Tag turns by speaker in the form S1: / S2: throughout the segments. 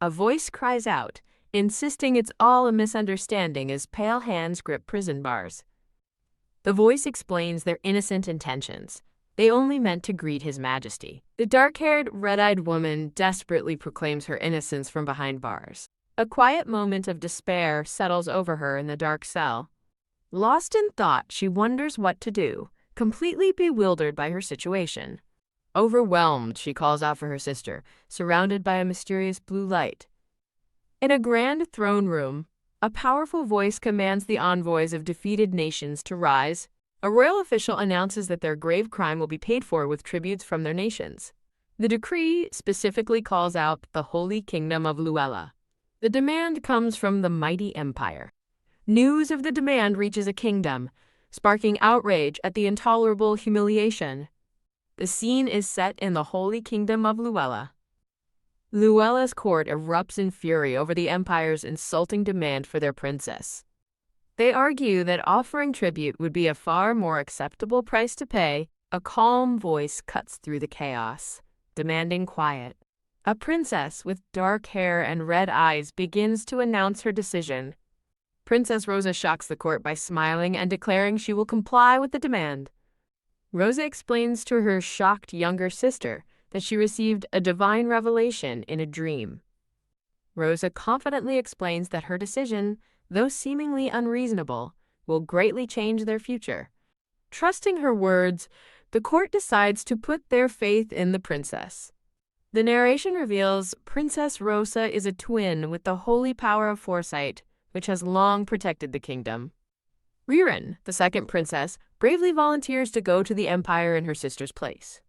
S1: A voice cries out, insisting it's all a misunderstanding as pale hands grip prison bars. The voice explains their innocent intentions. They only meant to greet His Majesty. The dark-haired, red-eyed woman desperately proclaims her innocence from behind bars. A quiet moment of despair settles over her in the dark cell. Lost in thought, she wonders what to do, completely bewildered by her situation. Overwhelmed, she calls out for her sister, surrounded by a mysterious blue light. In a grand throne room, a powerful voice commands the envoys of defeated nations to rise. A royal official announces that their grave crime will be paid for with tributes from their nations. The decree specifically calls out the Holy Kingdom of Luella. The demand comes from the mighty empire. News of the demand reaches a kingdom, sparking outrage at the intolerable humiliation. The scene is set in the Holy Kingdom of Luella. Luella's court erupts in fury over the empire's insulting demand for their princess. They argue that offering tribute would be a far more acceptable price to pay. A calm voice cuts through the chaos, demanding quiet. A princess with dark hair and red eyes begins to announce her decision. Princess Rosa shocks the court by smiling and declaring she will comply with the demand. Rosa explains to her shocked younger sister that she received a divine revelation in a dream. Rosa confidently explains that her decision, though seemingly unreasonable, will greatly change their future. Trusting her words, the court decides to put their faith in the princess. The narration reveals Princess Rosa is a twin with the holy power of foresight, which has long protected the kingdom. Ririn, the second princess, bravely volunteers to go to the empire in her sister's place.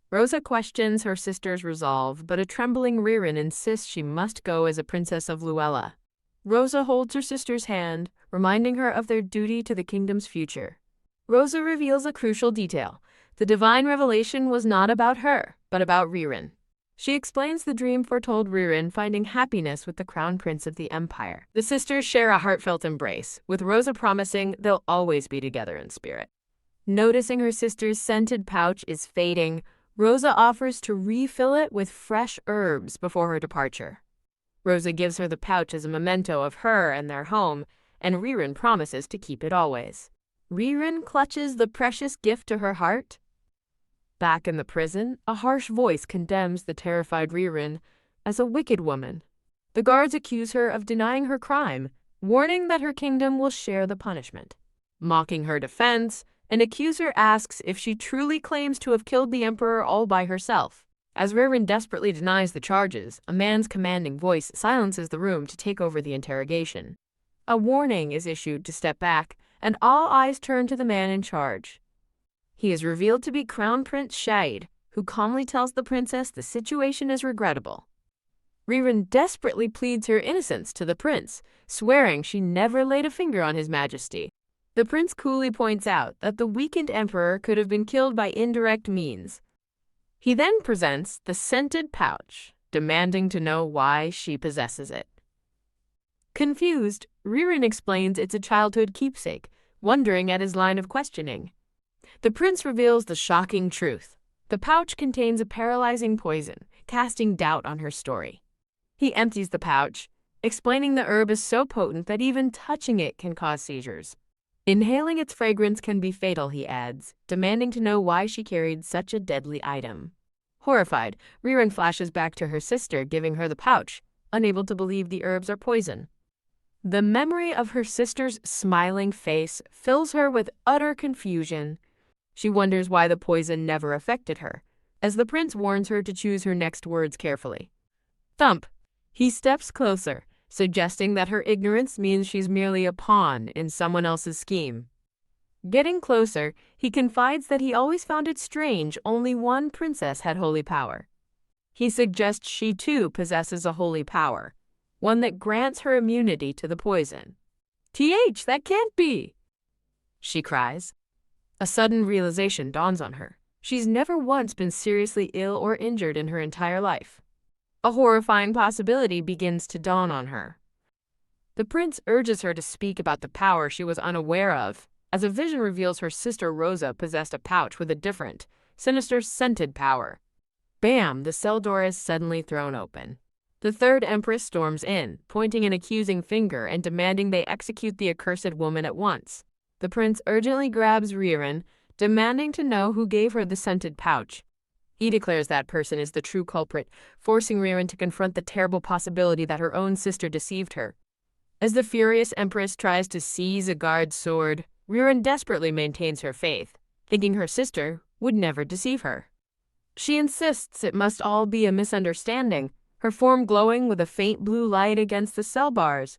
S1: Rosa questions her sister's resolve, but a trembling Ririn insists she must go as a princess of Luella. Rosa holds her sister's hand, reminding her of their duty to the kingdom's future. Rosa reveals a crucial detail. The divine revelation was not about her, but about Ririn. She explains the dream foretold Ririn finding happiness with the crown prince of the empire. The sisters share a heartfelt embrace, with Rosa promising they'll always be together in spirit. Noticing her sister's scented pouch is fading, Rosa offers to refill it with fresh herbs before her departure. Rosa gives her the pouch as a memento of her and their home, and Ririn promises to keep it always. Ririn clutches the precious gift to her heart. Back in the prison, a harsh voice condemns the terrified Ririn as a wicked woman. The guards accuse her of denying her crime, warning that her kingdom will share the punishment. Mocking her defense, an accuser asks if she truly claims to have killed the emperor all by herself. As Ririn desperately denies the charges, a man's commanding voice silences the room to take over the interrogation. A warning is issued to step back, and all eyes turn to the man in charge. He is revealed to be Crown Prince Shade, who calmly tells the princess the situation is regrettable. Ririn desperately pleads her innocence to the prince, swearing she never laid a finger on His Majesty. The prince coolly points out that the weakened emperor could have been killed by indirect means. He then presents the scented pouch, demanding to know why she possesses it. Confused, Ririn explains it's a childhood keepsake, wondering at his line of questioning. The prince reveals the shocking truth. The pouch contains a paralyzing poison, casting doubt on her story. He empties the pouch, explaining the herb is so potent that even touching it can cause seizures. Inhaling its fragrance can be fatal, he adds, demanding to know why she carried such a deadly item. Horrified, Ririn flashes back to her sister, giving her the pouch, unable to believe the herbs are poison. The memory of her sister's smiling face fills her with utter confusion. She wonders why the poison never affected her, as the prince warns her to choose her next words carefully. Thump! He steps closer, suggesting that her ignorance means she's merely a pawn in someone else's scheme. Getting closer, he confides that he always found it strange only one princess had holy power. He suggests she too possesses a holy power, one that grants her immunity to the poison. That can't be! She cries. A sudden realization dawns on her. She's never once been seriously ill or injured in her entire life. A horrifying possibility begins to dawn on her. The prince urges her to speak about the power she was unaware of, as a vision reveals her sister Rosa possessed a pouch with a different, sinister scented power. Bam! The cell door is suddenly thrown open. The third empress storms in, pointing an accusing finger and demanding they execute the accursed woman at once. The prince urgently grabs Ririn, demanding to know who gave her the scented pouch. He declares that person is the true culprit, forcing Ririn to confront the terrible possibility that her own sister deceived her. As the furious empress tries to seize a guard's sword, Ririn desperately maintains her faith, thinking her sister would never deceive her. She insists it must all be a misunderstanding, her form glowing with a faint blue light against the cell bars.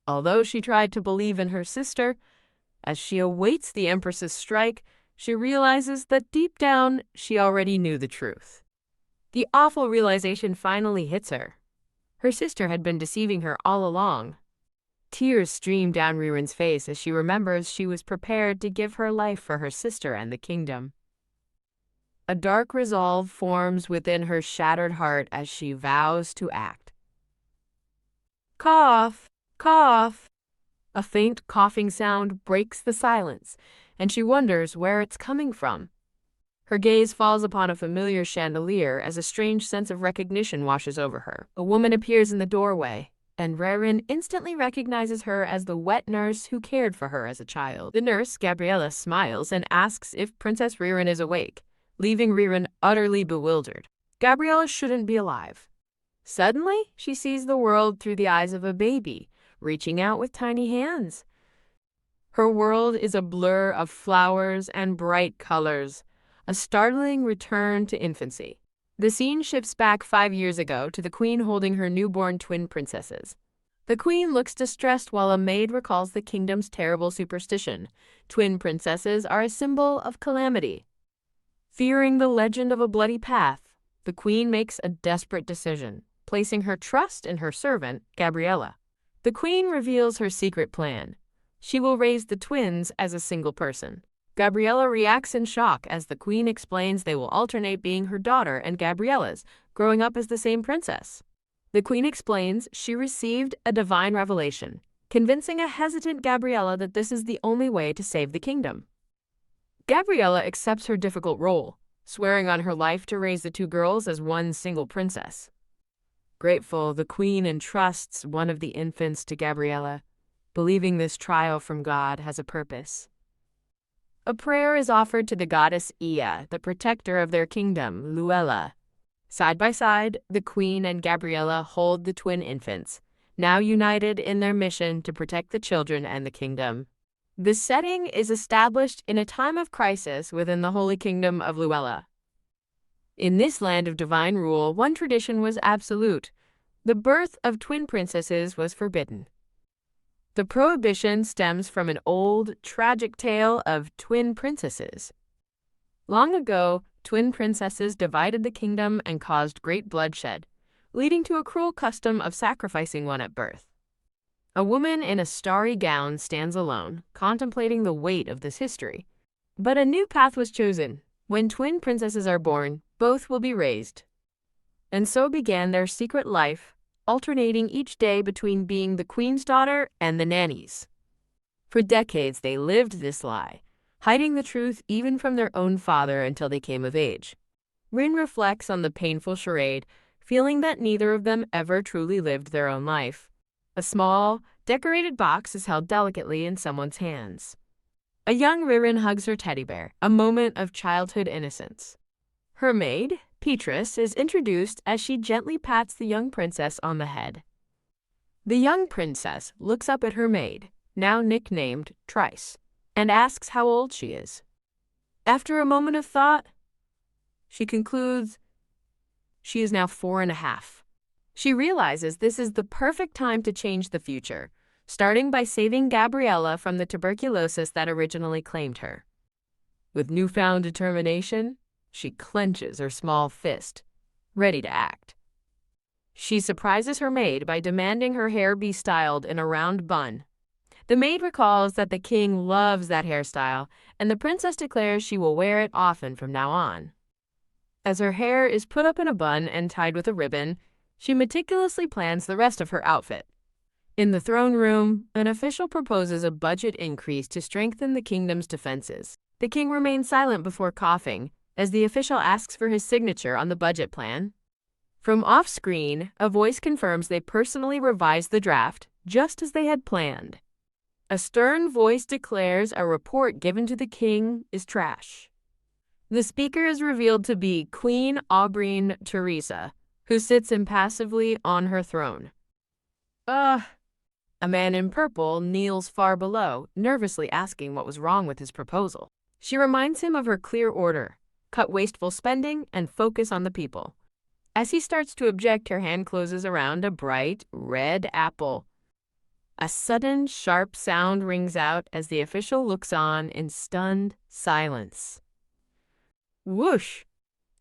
S1: Although she tried to believe in her sister, as she awaits the Empress's strike, she realizes that deep down she already knew the truth. The awful realization finally hits her. Her sister had been deceiving her all along. Tears stream down Ririn's face as she remembers she was prepared to give her life for her sister and the kingdom. A dark resolve forms within her shattered heart as she vows to act. Cough, cough. A faint coughing sound breaks the silence, and she wonders where it's coming from. Her gaze falls upon a familiar chandelier as a strange sense of recognition washes over her. A woman appears in the doorway, and Ririn instantly recognizes her as the wet nurse who cared for her as a child. The nurse, Gabriella, smiles and asks if Princess Ririn is awake, leaving Ririn utterly bewildered. Gabriella shouldn't be alive. Suddenly, she sees the world through the eyes of a baby, reaching out with tiny hands. Her world is a blur of flowers and bright colors, a startling return to infancy. The scene shifts back 5 years ago to the queen holding her newborn twin princesses. The queen looks distressed while a maid recalls the kingdom's terrible superstition. Twin princesses are a symbol of calamity. Fearing the legend of a bloody path, the queen makes a desperate decision, placing her trust in her servant, Gabriella. The queen reveals her secret plan. She will raise the twins as a single person. Gabriella reacts in shock as the queen explains they will alternate being her daughter and Gabriella's, growing up as the same princess. The queen explains she received a divine revelation, convincing a hesitant Gabriella that this is the only way to save the kingdom. Gabriella accepts her difficult role, swearing on her life to raise the two girls as one single princess. Grateful, the queen entrusts one of the infants to Gabriella, believing this trial from God has a purpose. A prayer is offered to the goddess Ea, the protector of their kingdom, Luella. Side by side, the queen and Gabriella hold the twin infants, now united in their mission to protect the children and the kingdom. The setting is established in a time of crisis within the Holy Kingdom of Luella. In this land of divine rule, one tradition was absolute. The birth of twin princesses was forbidden. The prohibition stems from an old, tragic tale of twin princesses. Long ago, twin princesses divided the kingdom and caused great bloodshed, leading to a cruel custom of sacrificing one at birth. A woman in a starry gown stands alone, contemplating the weight of this history. But a new path was chosen. When twin princesses are born, both will be raised. And so began their secret life, alternating each day between being the queen's daughter and the nannies. For decades they lived this lie, hiding the truth even from their own father until they came of age. Rin reflects on the painful charade, feeling that neither of them ever truly lived their own life. A small, decorated box is held delicately in someone's hands. A young Ririn hugs her teddy bear, a moment of childhood innocence. Her maid, Petrus, is introduced as she gently pats the young princess on the head. The young princess looks up at her maid, now nicknamed Trice, and asks how old she is. After a moment of thought, she concludes she is now 4.5. She realizes this is the perfect time to change the future, starting by saving Gabriella from the tuberculosis that originally claimed her. With newfound determination, she clenches her small fist, ready to act. She surprises her maid by demanding her hair be styled in a round bun. The maid recalls that the king loves that hairstyle, and the princess declares she will wear it often from now on. As her hair is put up in a bun and tied with a ribbon, she meticulously plans the rest of her outfit. In the throne room, an official proposes a budget increase to strengthen the kingdom's defenses. The king remains silent before coughing, as the official asks for his signature on the budget plan. From off-screen, a voice confirms they personally revised the draft, just as they had planned. A stern voice declares a report given to the king is trash. The speaker is revealed to be Queen Aubreyne Teresa, who sits impassively on her throne. A man in purple kneels far below, nervously asking what was wrong with his proposal. She reminds him of her clear order: cut wasteful spending and focus on the people. As he starts to object, her hand closes around a bright red apple. A sudden, sharp sound rings out as the official looks on in stunned silence. Whoosh!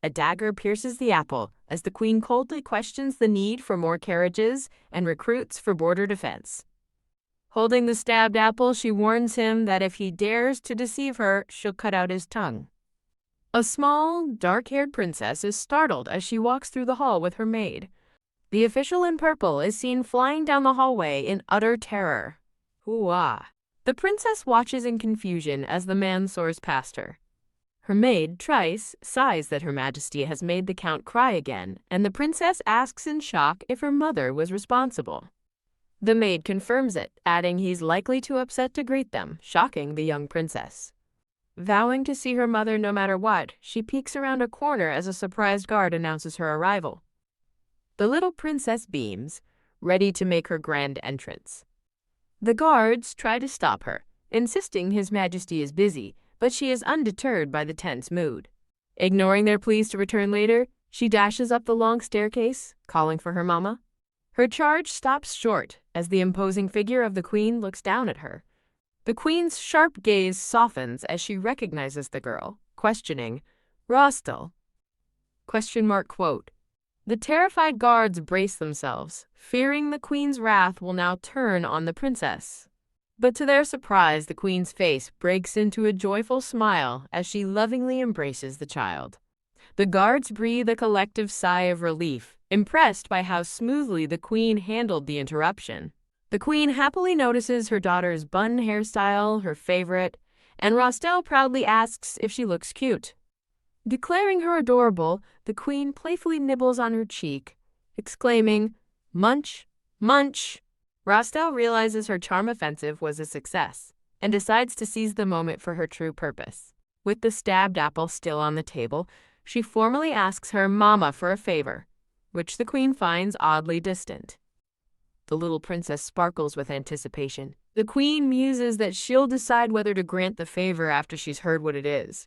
S1: A dagger pierces the apple as the queen coldly questions the need for more carriages and recruits for border defense. Holding the stabbed apple, she warns him that if he dares to deceive her, she'll cut out his tongue. A small, dark-haired princess is startled as she walks through the hall with her maid. The official in purple is seen flying down the hallway in utter terror. Hoo-ah! The princess watches in confusion as the man soars past her. Her maid, Trice, sighs that Her Majesty has made the count cry again, and the princess asks in shock if her mother was responsible. The maid confirms it, adding he's likely too upset to greet them, shocking the young princess. Vowing to see her mother no matter what, she peeks around a corner as a surprised guard announces her arrival. The little princess beams, ready to make her grand entrance. The guards try to stop her, insisting His Majesty is busy, but she is undeterred by the tense mood. Ignoring their pleas to return later, she dashes up the long staircase, calling for her mama. Her charge stops short as the imposing figure of the queen looks down at her. The queen's sharp gaze softens as she recognizes the girl, questioning, "Rostel?" ? The terrified guards brace themselves, fearing the queen's wrath will now turn on the princess. But to their surprise, the queen's face breaks into a joyful smile as she lovingly embraces the child. The guards breathe a collective sigh of relief, impressed by how smoothly the queen handled the interruption. The queen happily notices her daughter's bun hairstyle, her favorite, and Rostel proudly asks if she looks cute. Declaring her adorable, the queen playfully nibbles on her cheek, exclaiming, "Munch, munch!" Rostel realizes her charm offensive was a success and decides to seize the moment for her true purpose. With the stabbed apple still on the table, she formally asks her mama for a favor, which the queen finds oddly distant. The little princess sparkles with anticipation. The queen muses that she'll decide whether to grant the favor after she's heard what it is.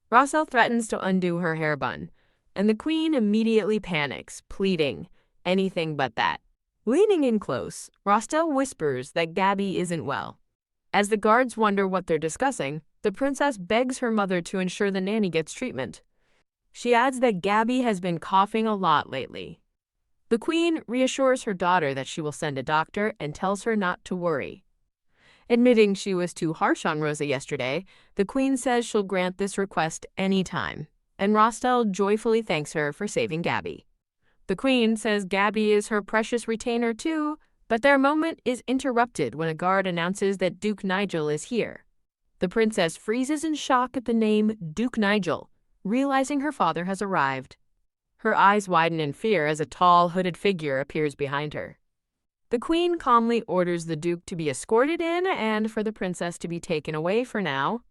S1: Rostel threatens to undo her hair bun, and the queen immediately panics, pleading, "Anything but that." Leaning in close, Rostel whispers that Gabby isn't well. As the guards wonder what they're discussing, the princess begs her mother to ensure the nanny gets treatment. She adds that Gabby has been coughing a lot lately. The queen reassures her daughter that she will send a doctor and tells her not to worry. Admitting she was too harsh on Rosa yesterday, the queen says she'll grant this request anytime, and Rostel joyfully thanks her for saving Gabby. The queen says Gabby is her precious retainer too, but their moment is interrupted when a guard announces that Duke Nigel is here. The princess freezes in shock at the name Duke Nigel, realizing her father has arrived. Her eyes widen in fear as a tall, hooded figure appears behind her. The queen calmly orders the duke to be escorted in and for the princess to be taken away for now.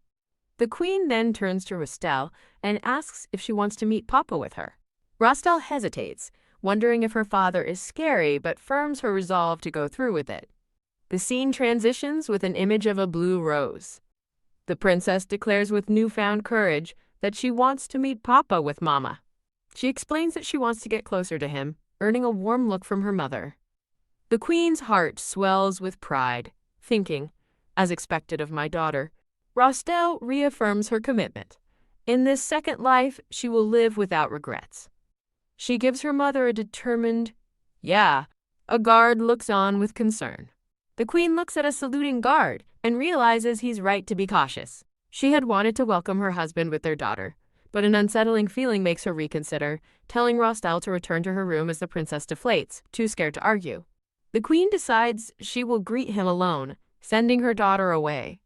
S1: The queen then turns to Rostel and asks if she wants to meet Papa with her. Rostel hesitates, wondering if her father is scary, but firms her resolve to go through with it. The scene transitions with an image of a blue rose. The princess declares with newfound courage that she wants to meet Papa with Mama. She explains that she wants to get closer to him, earning a warm look from her mother. The queen's heart swells with pride, thinking, as expected of my daughter. Rostel reaffirms her commitment. In this second life, she will live without regrets. She gives her mother a determined, "Yeah." A guard looks on with concern. The queen looks at a saluting guard and realizes he's right to be cautious. She had wanted to welcome her husband with their daughter, but an unsettling feeling makes her reconsider, telling Rostel to return to her room as the princess deflates, too scared to argue. The queen decides she will greet him alone, sending her daughter away.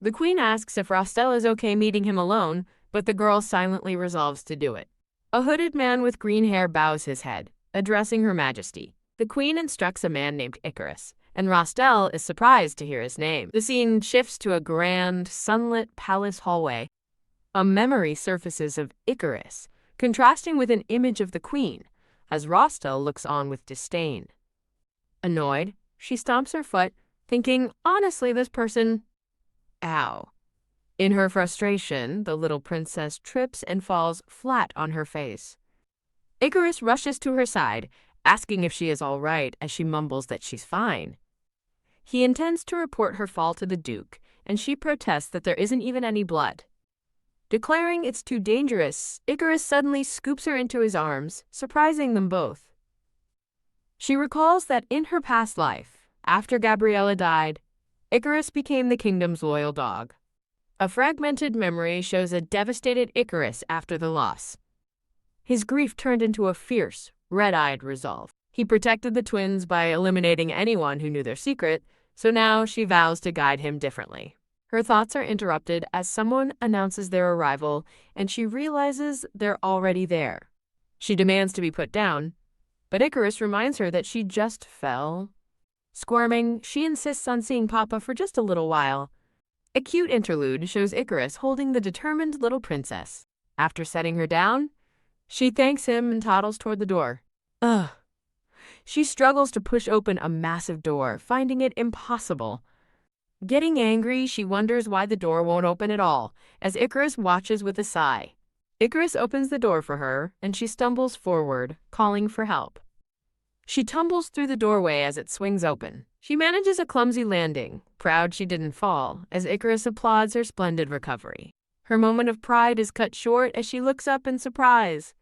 S1: The queen asks if Rostel is okay meeting him alone, but the girl silently resolves to do it. A hooded man with green hair bows his head, addressing Her Majesty. The queen instructs a man named Icarus, and Rostel is surprised to hear his name. The scene shifts to a grand, sunlit palace hallway. A memory surfaces of Icarus, contrasting with an image of the queen, as Rostel looks on with disdain. Annoyed, she stomps her foot, thinking, honestly, this person... Ow. In her frustration, the little princess trips and falls flat on her face. Icarus rushes to her side, asking if she is all right as she mumbles that she's fine. He intends to report her fall to the Duke, and she protests that there isn't even any blood. Declaring it's too dangerous, Icarus suddenly scoops her into his arms, surprising them both. She recalls that in her past life, after Gabriella died, Icarus became the kingdom's loyal dog. A fragmented memory shows a devastated Icarus after the loss. His grief turned into a fierce, red-eyed resolve. He protected the twins by eliminating anyone who knew their secret, so now she vows to guide him differently. Her thoughts are interrupted as someone announces their arrival, and she realizes they're already there. She demands to be put down, but Icarus reminds her that she just fell. Squirming, she insists on seeing Papa for just a little while. A cute interlude shows Icarus holding the determined little princess. After setting her down, she thanks him and toddles toward the door. Ugh. She struggles to push open a massive door, finding it impossible. Getting angry, she wonders why the door won't open at all, as Icarus watches with a sigh. Icarus opens the door for her, and she stumbles forward, calling for help. She tumbles through the doorway as it swings open. She manages a clumsy landing, proud she didn't fall, as Icarus applauds her splendid recovery. Her moment of pride is cut short as she looks up in surprise.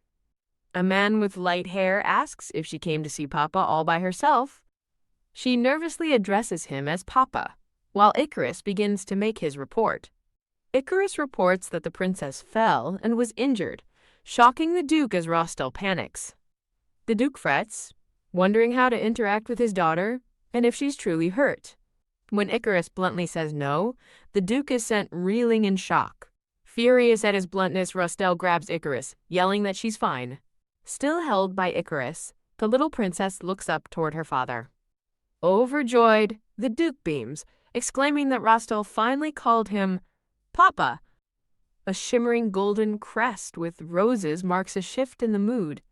S1: A man with light hair asks if she came to see Papa all by herself. She nervously addresses him as Papa, while Icarus begins to make his report. Icarus reports that the princess fell and was injured, shocking the Duke as Rostel panics. The Duke frets, wondering how to interact with his daughter and if she's truly hurt. When Icarus bluntly says no, the Duke is sent reeling in shock. Furious at his bluntness, Rostel grabs Icarus, yelling that she's fine. Still held by Icarus, the little princess looks up toward her father. Overjoyed, the Duke beams, exclaiming that Rostel finally called him Papa. A shimmering golden crest with roses marks a shift in the mood.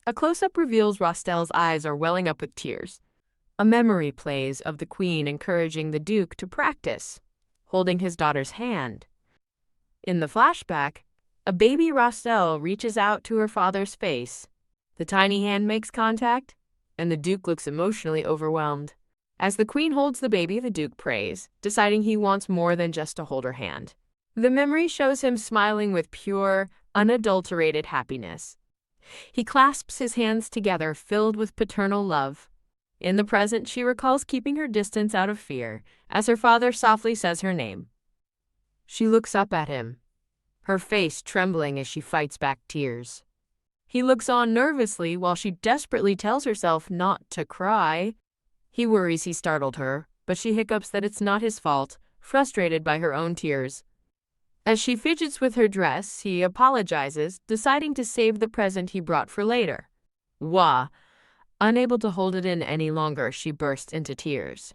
S1: A close-up reveals Rostel's eyes are welling up with tears. A memory plays of the queen encouraging the Duke to practice, holding his daughter's hand. In the flashback, a baby Rostel reaches out to her father's face. The tiny hand makes contact, and the Duke looks emotionally overwhelmed. As the queen holds the baby, the Duke prays, deciding he wants more than just to hold her hand. The memory shows him smiling with pure, unadulterated happiness. He clasps his hands together, filled with paternal love. In the present, she recalls keeping her distance out of fear, as her father softly says her name. She looks up at him, her face trembling as she fights back tears. He looks on nervously while she desperately tells herself not to cry. He worries he startled her, but she hiccups that it's not his fault, frustrated by her own tears. As she fidgets with her dress, he apologizes, deciding to save the present he brought for later. Wah! Unable to hold it in any longer, she bursts into tears.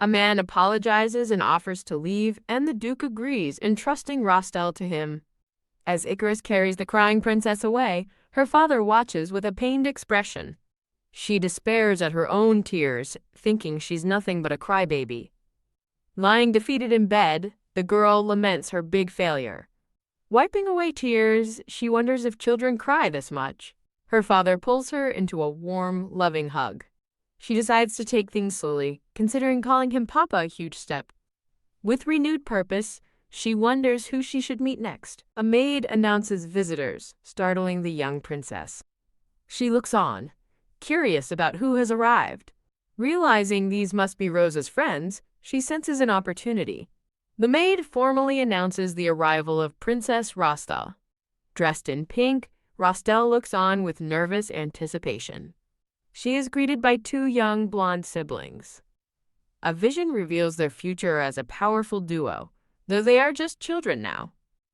S1: A man apologizes and offers to leave, and the Duke agrees, entrusting Rostel to him. As Icarus carries the crying princess away, her father watches with a pained expression. She despairs at her own tears, thinking she's nothing but a crybaby. Lying defeated in bed, the girl laments her big failure. Wiping away tears, she wonders if children cry this much. Her father pulls her into a warm, loving hug. She decides to take things slowly, considering calling him Papa a huge step. With renewed purpose, she wonders who she should meet next. A maid announces visitors, startling the young princess. She looks on, curious about who has arrived. Realizing these must be Rosa's friends, she senses an opportunity. The maid formally announces the arrival of Princess Rostel. Dressed in pink, Rostel looks on with nervous anticipation. She is greeted by two young blonde siblings. A vision reveals their future as a powerful duo, though they are just children now.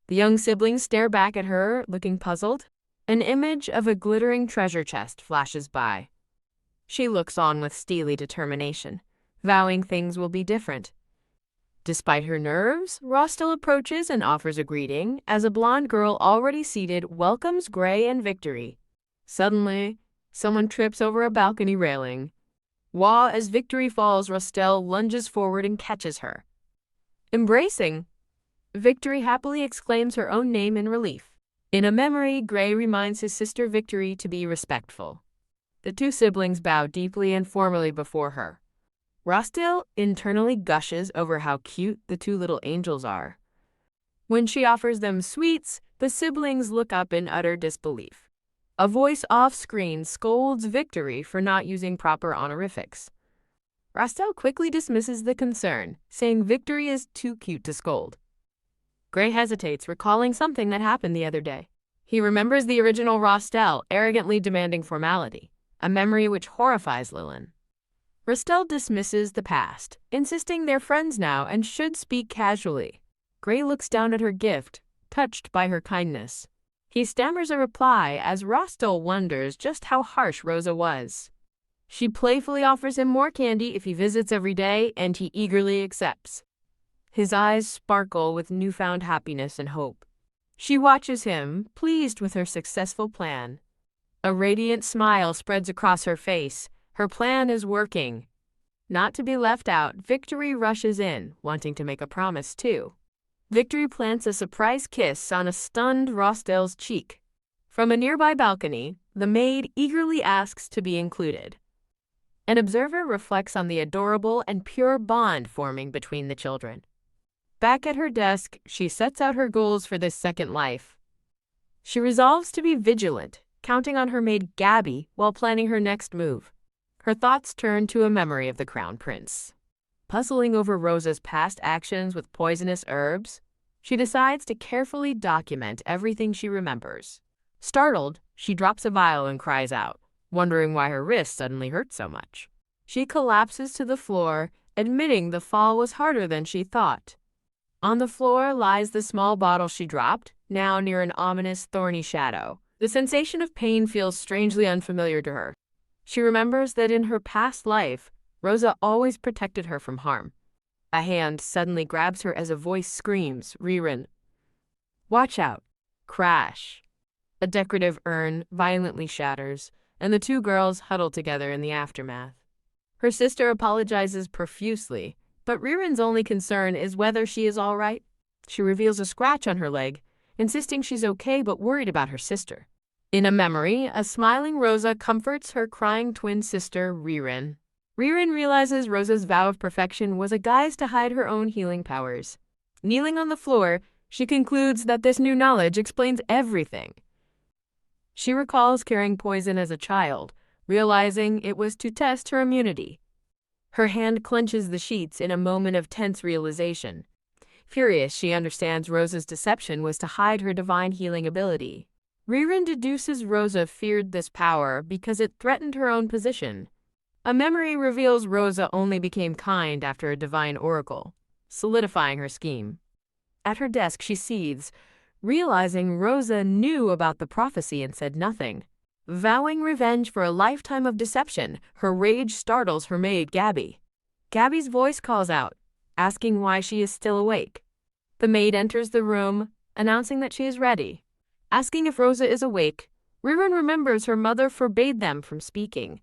S1: The young siblings stare back at her, looking puzzled. An image of a glittering treasure chest flashes by. She looks on with steely determination, vowing things will be different. Despite her nerves, Rostel approaches and offers a greeting as a blonde girl already seated welcomes Gray and Victory. Suddenly, someone trips over a balcony railing. As Victory falls, Rostel lunges forward and catches her. Embracing, Victory happily exclaims her own name in relief. In a memory, Gray reminds his sister Victory to be respectful. The two siblings bow deeply and formally before her. Rostel internally gushes over how cute the two little angels are. When she offers them sweets, the siblings look up in utter disbelief. A voice off-screen scolds Victory for not using proper honorifics. Rostel quickly dismisses the concern, saying Victory is too cute to scold. Gray hesitates, recalling something that happened the other day. He remembers the original Rostel arrogantly demanding formality, a memory which horrifies Lilin. Rostel dismisses the past, insisting they're friends now and should speak casually. Gray looks down at her gift, touched by her kindness. He stammers a reply as Rostel wonders just how harsh Rosa was. She playfully offers him more candy if he visits every day, and he eagerly accepts. His eyes sparkle with newfound happiness and hope. She watches him, pleased with her successful plan. A radiant smile spreads across her face. Her plan is working. Not to be left out, Victory rushes in, wanting to make a promise too. Victory plants a surprise kiss on a stunned Rostel's cheek. From a nearby balcony, the maid eagerly asks to be included. An observer reflects on the adorable and pure bond forming between the children. Back at her desk, she sets out her goals for this second life. She resolves to be vigilant, counting on her maid Gabby while planning her next move. Her thoughts turn to a memory of the Crown Prince. Puzzling over Rosa's past actions with poisonous herbs, she decides to carefully document everything she remembers. Startled, she drops a vial and cries out, wondering why her wrist suddenly hurt so much. She collapses to the floor, admitting the fall was harder than she thought. On the floor lies the small bottle she dropped, now near an ominous, thorny shadow. The sensation of pain feels strangely unfamiliar to her. She remembers that in her past life, Rosa always protected her from harm. A hand suddenly grabs her as a voice screams, "Ririn! Watch out!" Crash! A decorative urn violently shatters, and the two girls huddle together in the aftermath. Her sister apologizes profusely, but Ririn's only concern is whether she is all right. She reveals a scratch on her leg, insisting she's okay but worried about her sister. In a memory, a smiling Rosa comforts her crying twin sister, Ririn. Ririn realizes Rosa's vow of perfection was a guise to hide her own healing powers. Kneeling on the floor, she concludes that this new knowledge explains everything. She recalls carrying poison as a child, realizing it was to test her immunity. Her hand clenches the sheets in a moment of tense realization. Furious, she understands Rosa's deception was to hide her divine healing ability. Ririn deduces Rosa feared this power because it threatened her own position. A memory reveals Rosa only became kind after a divine oracle, solidifying her scheme. At her desk, she seethes, realizing Rosa knew about the prophecy and said nothing. Vowing revenge for a lifetime of deception, her rage startles her maid, Gabby. Gabby's voice calls out, asking why she is still awake. The maid enters the room, announcing that she is ready. Asking if Rosa is awake, Ririn remembers her mother forbade them from speaking.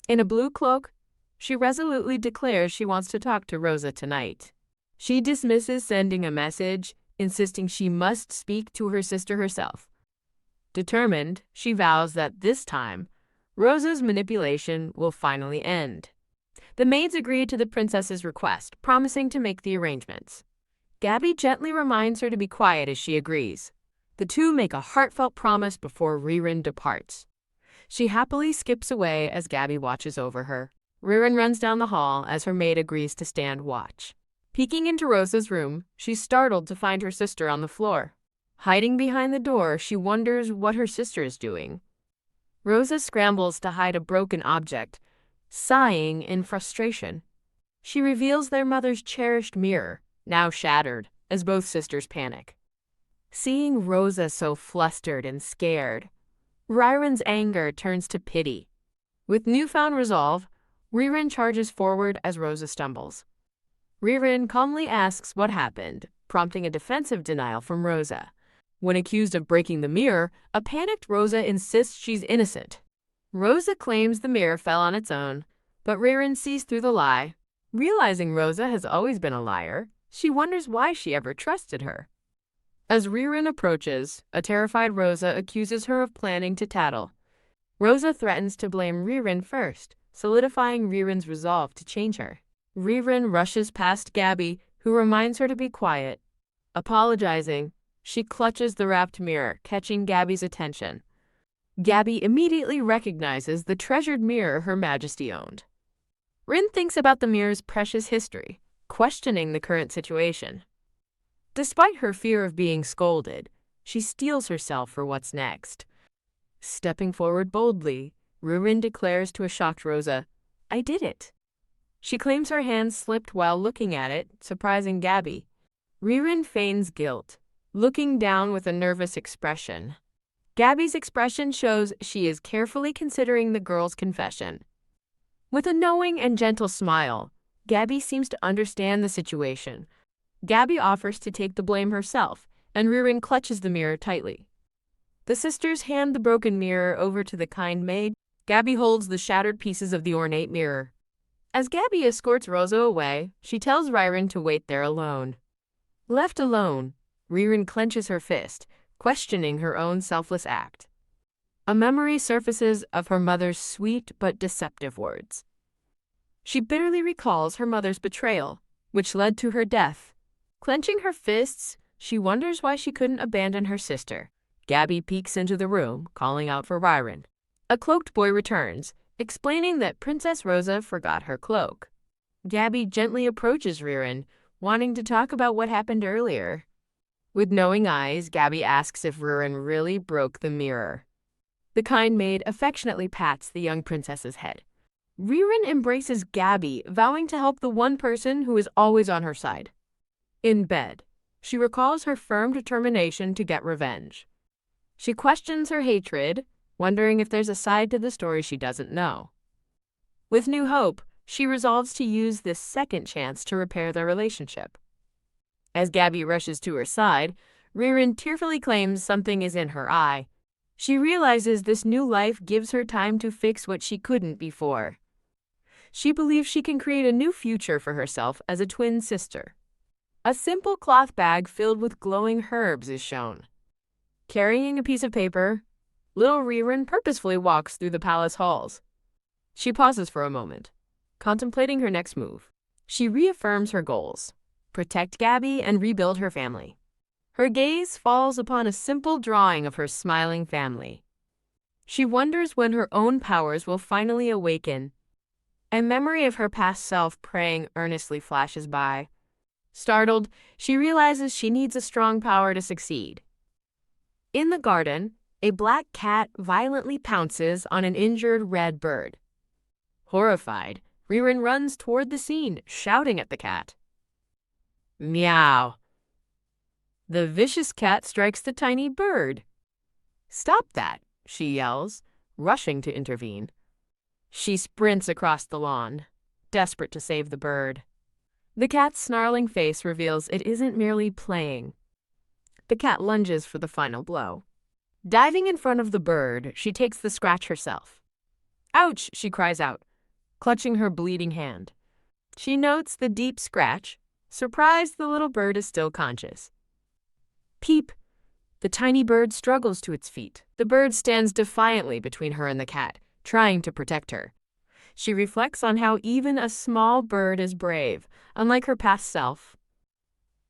S1: In a blue cloak, she resolutely declares she wants to talk to Rosa tonight. She dismisses sending a message, insisting she must speak to her sister herself. Determined, she vows that this time, Rosa's manipulation will finally end. The maids agree to the princess's request, promising to make the arrangements. Gabby gently reminds her to be quiet as she agrees. The two make a heartfelt promise before Ririn departs. She happily skips away as Gabby watches over her. Ririn runs down the hall as her maid agrees to stand watch. Peeking into Rosa's room, she's startled to find her sister on the floor. Hiding behind the door, she wonders what her sister is doing. Rosa scrambles to hide a broken object, sighing in frustration. She reveals their mother's cherished mirror, now shattered, as both sisters panic. Seeing Rosa so flustered and scared, Riren's anger turns to pity. With newfound resolve, Riren charges forward as Rosa stumbles. Riren calmly asks what happened, prompting a defensive denial from Rosa. When accused of breaking the mirror, a panicked Rosa insists she's innocent. Rosa claims the mirror fell on its own, but Riren sees through the lie. Realizing Rosa has always been a liar, she wonders why she ever trusted her. As Riren approaches, a terrified Rosa accuses her of planning to tattle. Rosa threatens to blame Riren first, solidifying Riren's resolve to change her. Riren rushes past Gabby, who reminds her to be quiet. Apologizing, she clutches the wrapped mirror, catching Gabby's attention. Gabby immediately recognizes the treasured mirror Her Majesty owned. Rin thinks about the mirror's precious history, questioning the current situation. Despite her fear of being scolded, she steels herself for what's next. Stepping forward boldly, Riren declares to a shocked Rosa, "I did it." She claims her hand slipped while looking at it, surprising Gabby. Riren feigns guilt, looking down with a nervous expression. Gabby's expression shows she is carefully considering the girl's confession. With a knowing and gentle smile, Gabby seems to understand the situation. Gabby offers to take the blame herself, and Riren clutches the mirror tightly. The sisters hand the broken mirror over to the kind maid. Gabby holds the shattered pieces of the ornate mirror. As Gabby escorts Rosa away, she tells Riren to wait there alone. Left alone, Riren clenches her fist, questioning her own selfless act. A memory surfaces of her mother's sweet but deceptive words. She bitterly recalls her mother's betrayal, which led to her death. Clenching her fists, she wonders why she couldn't abandon her sister. Gabby peeks into the room, calling out for Riren. A cloaked boy returns, explaining that Princess Rosa forgot her cloak. Gabby gently approaches Riren, wanting to talk about what happened earlier. With knowing eyes, Gabby asks if Riren really broke the mirror. The kind maid affectionately pats the young princess's head. Riren embraces Gabby, vowing to help the one person who is always on her side. In bed, she recalls her firm determination to get revenge. She questions her hatred, wondering if there's a side to the story she doesn't know. With new hope, she resolves to use this second chance to repair their relationship. As Gabby rushes to her side, Riren tearfully claims something is in her eye. She realizes this new life gives her time to fix what she couldn't before. She believes she can create a new future for herself as a twin sister. A simple cloth bag filled with glowing herbs is shown. Carrying a piece of paper, little Riren purposefully walks through the palace halls. She pauses for a moment, contemplating her next move. She reaffirms her goals: protect Gabby and rebuild her family. Her gaze falls upon a simple drawing of her smiling family. She wonders when her own powers will finally awaken. A memory of her past self praying earnestly flashes by. Startled, she realizes she needs a strong power to succeed. In the garden, a black cat violently pounces on an injured red bird. Horrified, Riren runs toward the scene, shouting at the cat. Meow. The vicious cat strikes the tiny bird. Stop that, she yells, rushing to intervene. She sprints across the lawn, desperate to save the bird. The cat's snarling face reveals it isn't merely playing. The cat lunges for the final blow. Diving in front of the bird, she takes the scratch herself. Ouch, she cries out, clutching her bleeding hand. She notes the deep scratch, surprised the little bird is still conscious. Peep! The tiny bird struggles to its feet. The bird stands defiantly between her and the cat, trying to protect her. She reflects on how even a small bird is brave, unlike her past self.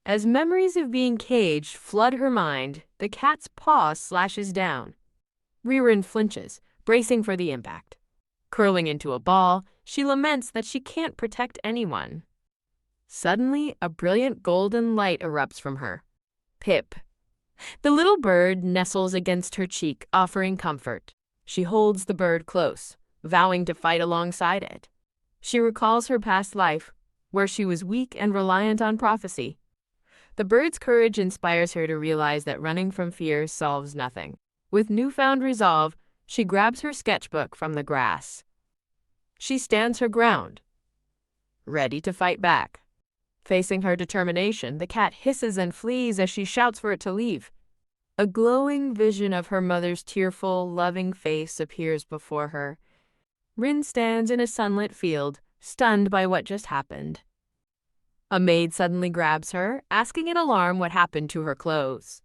S1: As memories of being caged flood her mind, the cat's paw slashes down. Riren flinches, bracing for the impact. Curling into a ball, she laments that she can't protect anyone. Suddenly, a brilliant golden light erupts from her. Pip. The little bird nestles against her cheek, offering comfort. She holds the bird close, vowing to fight alongside it. She recalls her past life, where she was weak and reliant on prophecy. The bird's courage inspires her to realize that running from fear solves nothing. With newfound resolve, She grabs her sketchbook from the grass. She stands her ground, ready to fight back. Facing her determination, the cat hisses and flees as she shouts for it to leave. A glowing vision of her mother's tearful, loving face appears before her. Rin stands in a sunlit field, stunned by what just happened. A maid suddenly grabs her, asking in alarm what happened to her clothes.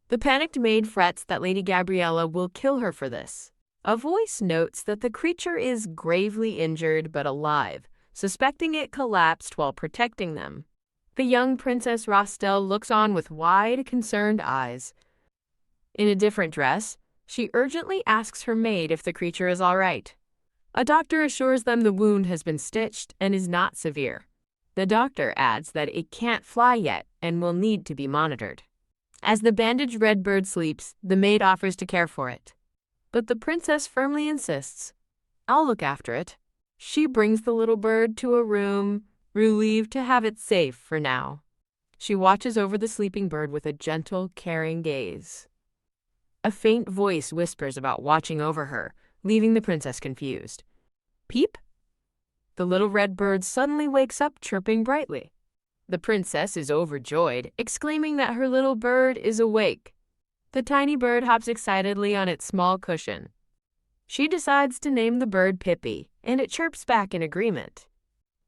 S1: The panicked maid frets that Lady Gabriella will kill her for this. A voice notes that the creature is gravely injured but alive, suspecting it collapsed while protecting them. The young Princess Rostel looks on with wide, concerned eyes. In a different dress, she urgently asks her maid if the creature is all right. A doctor assures them the wound has been stitched and is not severe. The doctor adds that it can't fly yet and will need to be monitored. As the bandaged red bird sleeps, the maid offers to care for it. But the princess firmly insists, "I'll look after it." She brings the little bird to a room, relieved to have it safe for now. She watches over the sleeping bird with a gentle, caring gaze. A faint voice whispers about watching over her, leaving the princess confused. Peep? The little red bird suddenly wakes up, chirping brightly. The princess is overjoyed, exclaiming that her little bird is awake. The tiny bird hops excitedly on its small cushion. She decides to name the bird Pippi, and it chirps back in agreement.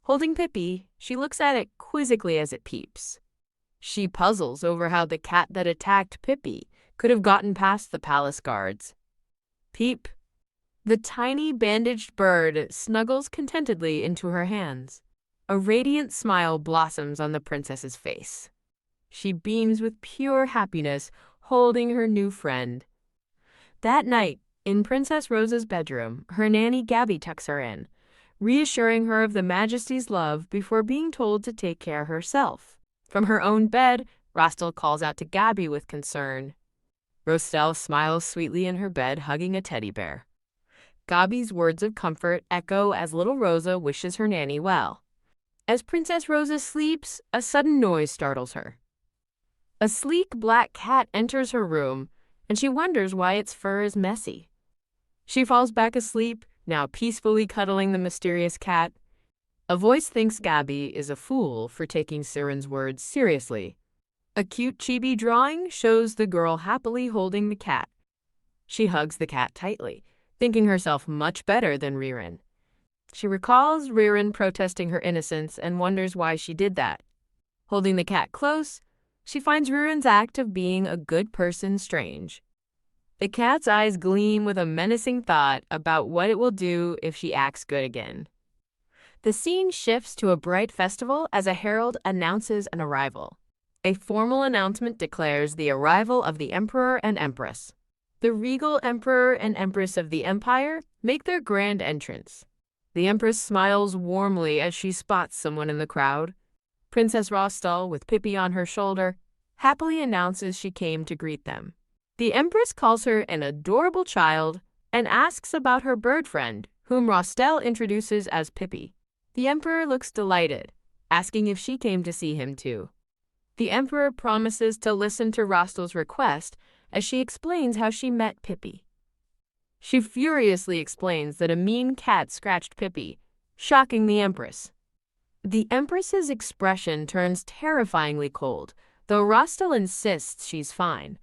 S1: Holding Pippi, she looks at it quizzically as it peeps. She puzzles over how the cat that attacked Pippi could have gotten past the palace guards. Peep. The tiny bandaged bird snuggles contentedly into her hands. A radiant smile blossoms on the princess's face. She beams with pure happiness, holding her new friend. That night, in Princess Rosa's bedroom, her nanny Gabby tucks her in, reassuring her of the Majesty's love before being told to take care herself. From her own bed, Rostel calls out to Gabby with concern. Rostel smiles sweetly in her bed, hugging a teddy bear. Gabby's words of comfort echo as little Rosa wishes her nanny well. As Princess Rosa sleeps, a sudden noise startles her. A sleek black cat enters her room, and she wonders why its fur is messy. She falls back asleep, now peacefully cuddling the mysterious cat. A voice thinks Gabby is a fool for taking Siren's words seriously. A cute chibi drawing shows the girl happily holding the cat. She hugs the cat tightly, thinking herself much better than Ririn. She recalls Ririn protesting her innocence and wonders why she did that. Holding the cat close, she finds Ririn's act of being a good person strange. The cat's eyes gleam with a menacing thought about what it will do if she acts good again. The scene shifts to a bright festival as a herald announces an arrival. A formal announcement declares the arrival of the Emperor and Empress. The regal Emperor and Empress of the Empire make their grand entrance. The Empress smiles warmly as she spots someone in the crowd. Princess Rostel, with Pippi on her shoulder, happily announces she came to greet them. The Empress calls her an adorable child and asks about her bird friend, whom Rostel introduces as Pippi. The Emperor looks delighted, asking if she came to see him too. The Emperor promises to listen to Rostel's request as she explains how she met Pippi. She furiously explains that a mean cat scratched Pippi, shocking the Empress. The Empress's expression turns terrifyingly cold, though Rostel insists she's fine.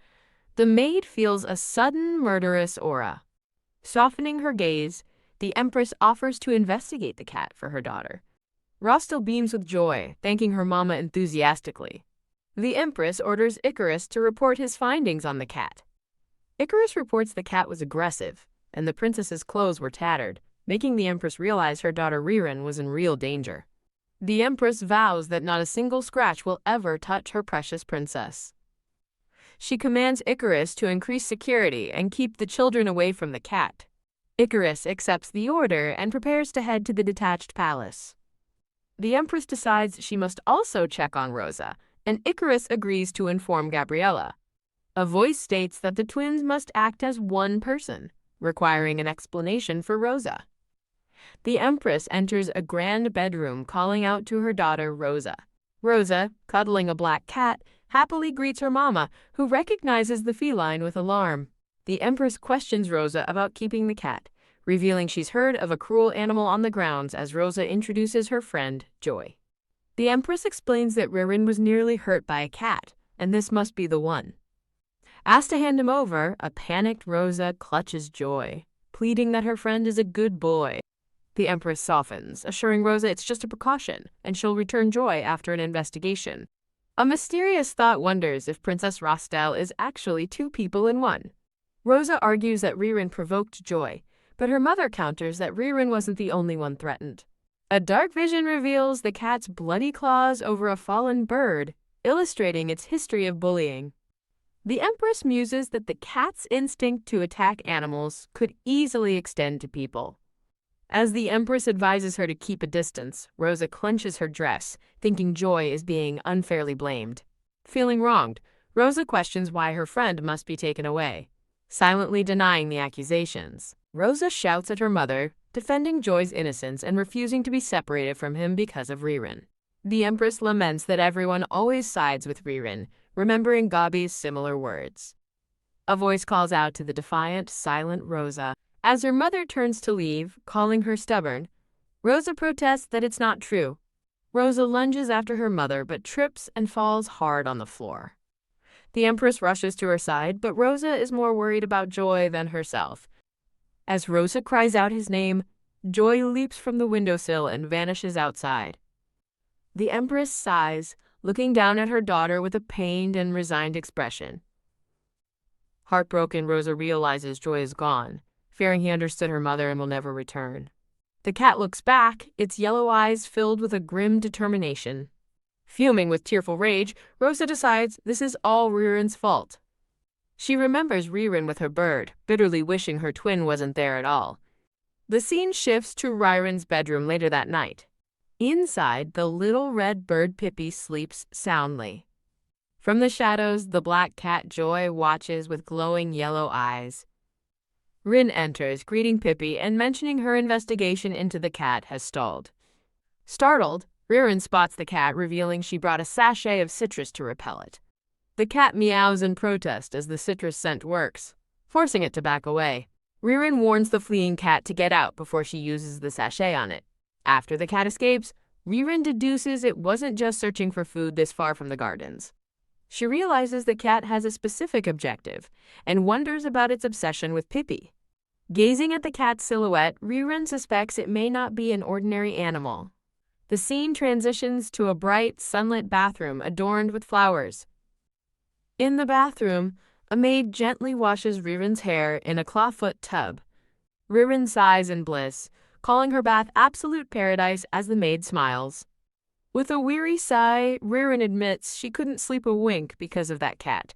S1: The maid feels a sudden murderous aura. Softening her gaze, the Empress offers to investigate the cat for her daughter. Rostel beams with joy, thanking her mama enthusiastically. The Empress orders Icarus to report his findings on the cat. Icarus reports the cat was aggressive, and the princess's clothes were tattered, making the Empress realize her daughter Ririn was in real danger. The Empress vows that not a single scratch will ever touch her precious princess. She commands Icarus to increase security and keep the children away from the cat. Icarus accepts the order and prepares to head to the detached palace. The Empress decides she must also check on Rosa, and Icarus agrees to inform Gabriella. A voice states that the twins must act as one person, requiring an explanation for Rosa. The Empress enters a grand bedroom, calling out to her daughter Rosa. Rosa, cuddling a black cat, happily greets her mama, who recognizes the feline with alarm. The Empress questions Rosa about keeping the cat, revealing she's heard of a cruel animal on the grounds as Rosa introduces her friend, Joy. The Empress explains that Ririn was nearly hurt by a cat, and this must be the one. Asked to hand him over, a panicked Rosa clutches Joy, pleading that her friend is a good boy. The Empress softens, assuring Rosa it's just a precaution, and she'll return Joy after an investigation. A mysterious thought wonders if Princess Rostel is actually two people in one. Rosa argues that Ririn provoked Joy, but her mother counters that Ririn wasn't the only one threatened. A dark vision reveals the cat's bloody claws over a fallen bird, illustrating its history of bullying. The Empress muses that the cat's instinct to attack animals could easily extend to people. As the Empress advises her to keep a distance, Rosa clenches her dress, thinking Joy is being unfairly blamed. Feeling wronged, Rosa questions why her friend must be taken away, silently denying the accusations. Rosa shouts at her mother, defending Joy's innocence and refusing to be separated from him because of Ririn. The Empress laments that everyone always sides with Ririn, remembering Gabi's similar words. A voice calls out to the defiant, silent Rosa. As her mother turns to leave, calling her stubborn, Rosa protests that it's not true. Rosa lunges after her mother but trips and falls hard on the floor. The Empress rushes to her side, but Rosa is more worried about Joy than herself. As Rosa cries out his name, Joy leaps from the windowsill and vanishes outside. The Empress sighs, looking down at her daughter with a pained and resigned expression. Heartbroken, Rosa realizes Joy is gone, fearing he understood her mother and will never return. The cat looks back, its yellow eyes filled with a grim determination. Fuming with tearful rage, Rosa decides this is all Ririn's fault. She remembers Ririn with her bird, bitterly wishing her twin wasn't there at all. The scene shifts to Ririn's bedroom later that night. Inside, the little red bird Pippi sleeps soundly. From the shadows, the black cat Joy watches with glowing yellow eyes. Rin enters, greeting Pippi and mentioning her investigation into the cat has stalled. Startled, Ririn spots the cat, revealing she brought a sachet of citrus to repel it. The cat meows in protest as the citrus scent works, forcing it to back away. Ririn warns the fleeing cat to get out before she uses the sachet on it. After the cat escapes, Ririn deduces it wasn't just searching for food this far from the gardens. She realizes the cat has a specific objective and wonders about its obsession with Pippi. Gazing at the cat's silhouette, Ririn suspects it may not be an ordinary animal. The scene transitions to a bright, sunlit bathroom adorned with flowers. In the bathroom, a maid gently washes Ririn's hair in a clawfoot tub. Ririn sighs in bliss, calling her bath absolute paradise as the maid smiles. With a weary sigh, Ririn admits she couldn't sleep a wink because of that cat.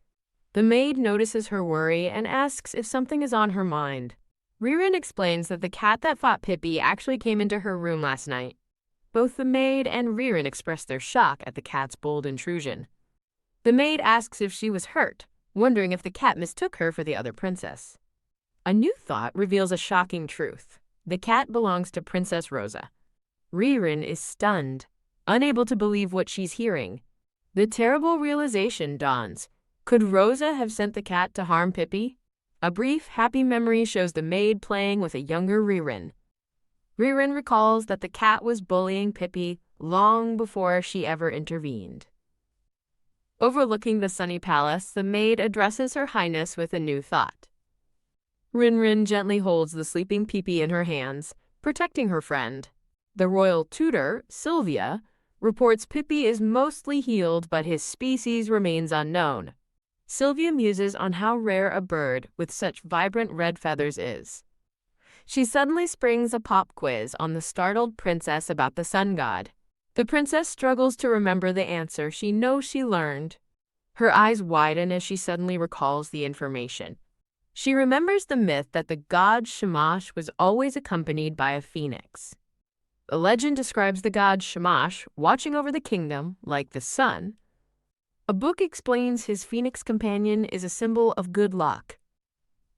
S1: The maid notices her worry and asks if something is on her mind. Ririn explains that the cat that fought Pippi actually came into her room last night. Both the maid and Ririn express their shock at the cat's bold intrusion. The maid asks if she was hurt, wondering if the cat mistook her for the other princess. A new thought reveals a shocking truth. The cat belongs to Princess Rosa. Ririn is stunned, unable to believe what she's hearing. The terrible realization dawns. Could Rosa have sent the cat to harm Pippi? A brief, happy memory shows the maid playing with a younger Ririn. Ririn recalls that the cat was bullying Pippi long before she ever intervened. Overlooking the sunny palace, the maid addresses Her Highness with a new thought. Rin gently holds the sleeping Pippi in her hands, protecting her friend. The royal tutor, Sylvia, reports Pippi is mostly healed, but his species remains unknown. Sylvia muses on how rare a bird with such vibrant red feathers is. She suddenly springs a pop quiz on the startled princess about the sun god. The princess struggles to remember the answer she knows she learned. Her eyes widen as she suddenly recalls the information. She remembers the myth that the god Shamash was always accompanied by a phoenix. The legend describes the god Shamash watching over the kingdom like the sun. A book explains his phoenix companion is a symbol of good luck.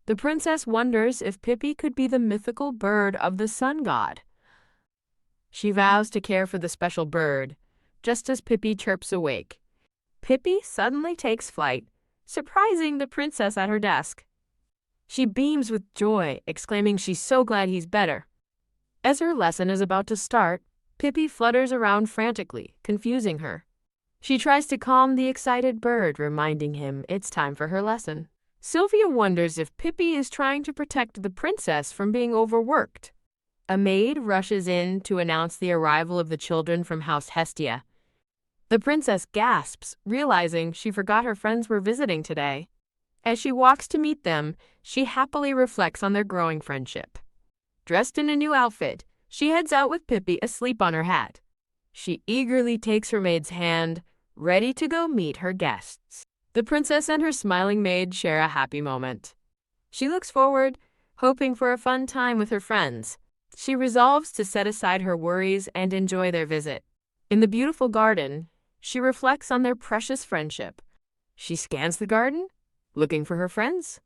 S1: The princess wonders if Pippi could be the mythical bird of the sun god. She vows to care for the special bird, just as Pippi chirps awake. Pippi suddenly takes flight, surprising the princess at her desk. She beams with joy, exclaiming she's so glad he's better. As her lesson is about to start, Pippi flutters around frantically, confusing her. She tries to calm the excited bird, reminding him it's time for her lesson. Sylvia wonders if Pippi is trying to protect the princess from being overworked. A maid rushes in to announce the arrival of the children from House Hestia. The princess gasps, realizing she forgot her friends were visiting today. As she walks to meet them, she happily reflects on their growing friendship. Dressed in a new outfit, she heads out with Pippi asleep on her hat. She eagerly takes her maid's hand, ready to go meet her guests. The princess and her smiling maid share a happy moment. She looks forward, hoping for a fun time with her friends. She resolves to set aside her worries and enjoy their visit. In the beautiful garden, she reflects on their precious friendship. She scans the garden, looking for her friends.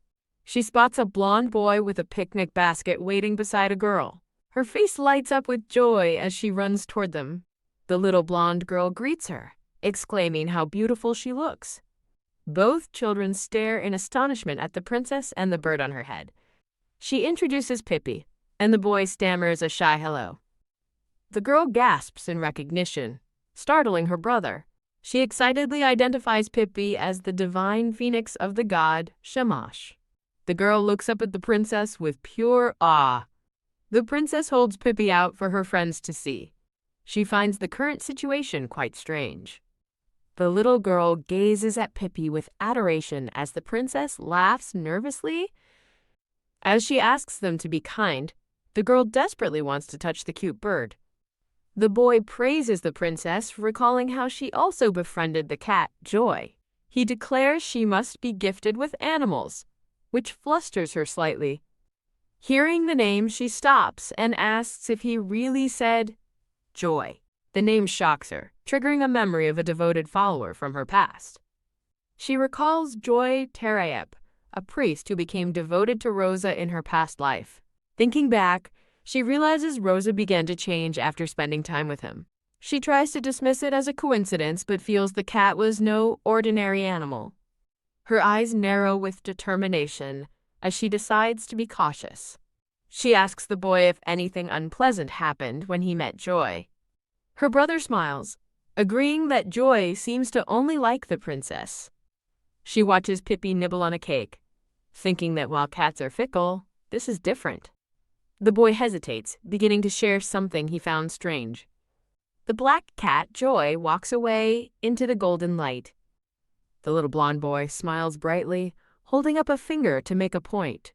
S1: She spots a blonde boy with a picnic basket waiting beside a girl. Her face lights up with joy as she runs toward them. The little blonde girl greets her, exclaiming how beautiful she looks. Both children stare in astonishment at the princess and the bird on her head. She introduces Pippi, and the boy stammers a shy hello. The girl gasps in recognition, startling her brother. She excitedly identifies Pippi as the divine phoenix of the god Shamash. The girl looks up at the princess with pure awe. The princess holds Pippi out for her friends to see. She finds the current situation quite strange. The little girl gazes at Pippi with adoration as the princess laughs nervously. As she asks them to be kind, the girl desperately wants to touch the cute bird. The boy praises the princess, recalling how she also befriended the cat, Joy. He declares she must be gifted with animals, which flusters her slightly. Hearing the name, she stops and asks if he really said Joy. The name shocks her, triggering a memory of a devoted follower from her past. She recalls Joy Terayep, a priest who became devoted to Rosa in her past life. Thinking back, she realizes Rosa began to change after spending time with him. She tries to dismiss it as a coincidence but feels the cat was no ordinary animal. Her eyes narrow with determination as she decides to be cautious. She asks the boy if anything unpleasant happened when he met Joy. Her brother smiles, agreeing that Joy seems to only like the princess. She watches Pippi nibble on a cake, thinking that while cats are fickle, this is different. The boy hesitates, beginning to share something he found strange. The black cat, Joy, walks away into the golden light. The little blonde boy smiles brightly, holding up a finger to make a point.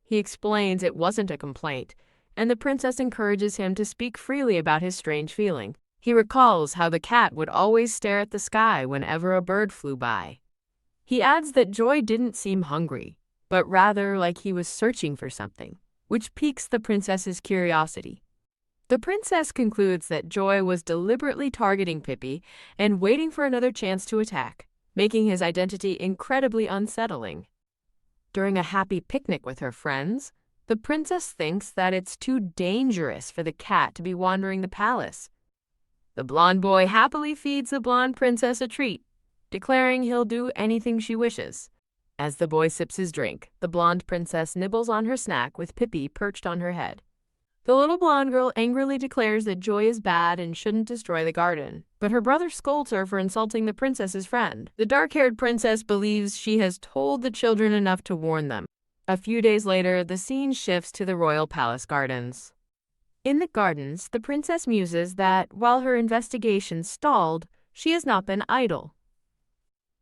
S1: He explains it wasn't a complaint, and the princess encourages him to speak freely about his strange feeling. He recalls how the cat would always stare at the sky whenever a bird flew by. He adds that Joy didn't seem hungry, but rather like he was searching for something, which piques the princess's curiosity. The princess concludes that Joy was deliberately targeting Pippi and waiting for another chance to attack, making his identity incredibly unsettling. During a happy picnic with her friends, the princess thinks that it's too dangerous for the cat to be wandering the palace. The blonde boy happily feeds the blonde princess a treat, declaring he'll do anything she wishes. As the boy sips his drink, the blonde princess nibbles on her snack with Pippi perched on her head. The little blonde girl angrily declares that Joy is bad and shouldn't destroy the garden, but her brother scolds her for insulting the princess's friend. The dark-haired princess believes she has told the children enough to warn them. A few days later, the scene shifts to the royal palace gardens. In the gardens, the princess muses that, while her investigation stalled, she has not been idle.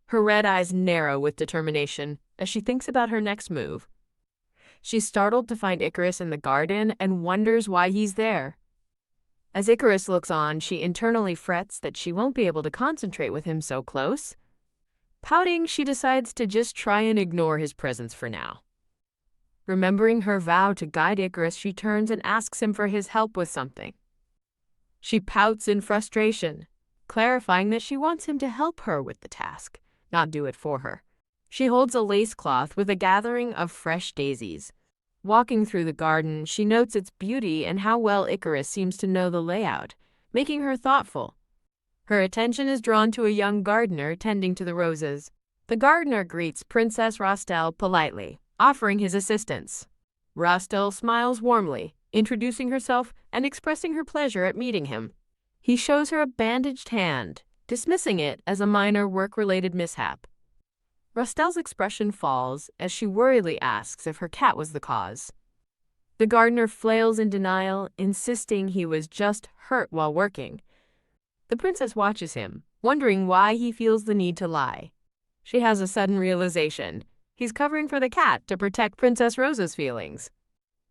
S1: Her red eyes narrow with determination as she thinks about her next move. She's startled to find Icarus in the garden and wonders why he's there. As Icarus looks on, she internally frets that she won't be able to concentrate with him so close. Pouting, she decides to just try and ignore his presence for now. Remembering her vow to guide Icarus, she turns and asks him for his help with something. She pouts in frustration, clarifying that she wants him to help her with the task, not do it for her. She holds a lace cloth with a gathering of fresh daisies. Walking through the garden, she notes its beauty and how well Icarus seems to know the layout, making her thoughtful. Her attention is drawn to a young gardener tending to the roses. The gardener greets Princess Rostel politely, offering his assistance. Rastel smiles warmly, introducing herself and expressing her pleasure at meeting him. He shows her a bandaged hand, dismissing it as a minor work-related mishap. Rastel's expression falls as she worriedly asks if her cat was the cause. The gardener flails in denial, insisting he was just hurt while working. The princess watches him, wondering why he feels the need to lie. She has a sudden realization. He's covering for the cat to protect Princess Rosa's feelings.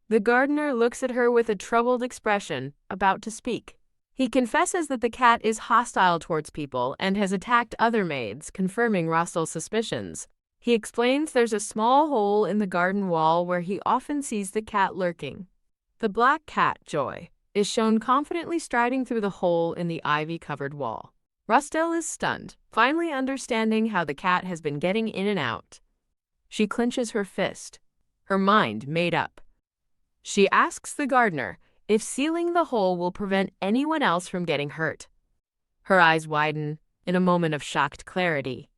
S1: The gardener looks at her with a troubled expression, about to speak. He confesses that the cat is hostile towards people and has attacked other maids, confirming Rastel's suspicions. He explains there's a small hole in the garden wall where he often sees the cat lurking. The black cat, Joy, is shown confidently striding through the hole in the ivy-covered wall. Rastel is stunned, finally understanding how the cat has been getting in and out. She clenches her fist, her mind made up. She asks the gardener if sealing the hole will prevent anyone else from getting hurt. Her eyes widen in a moment of shocked clarity.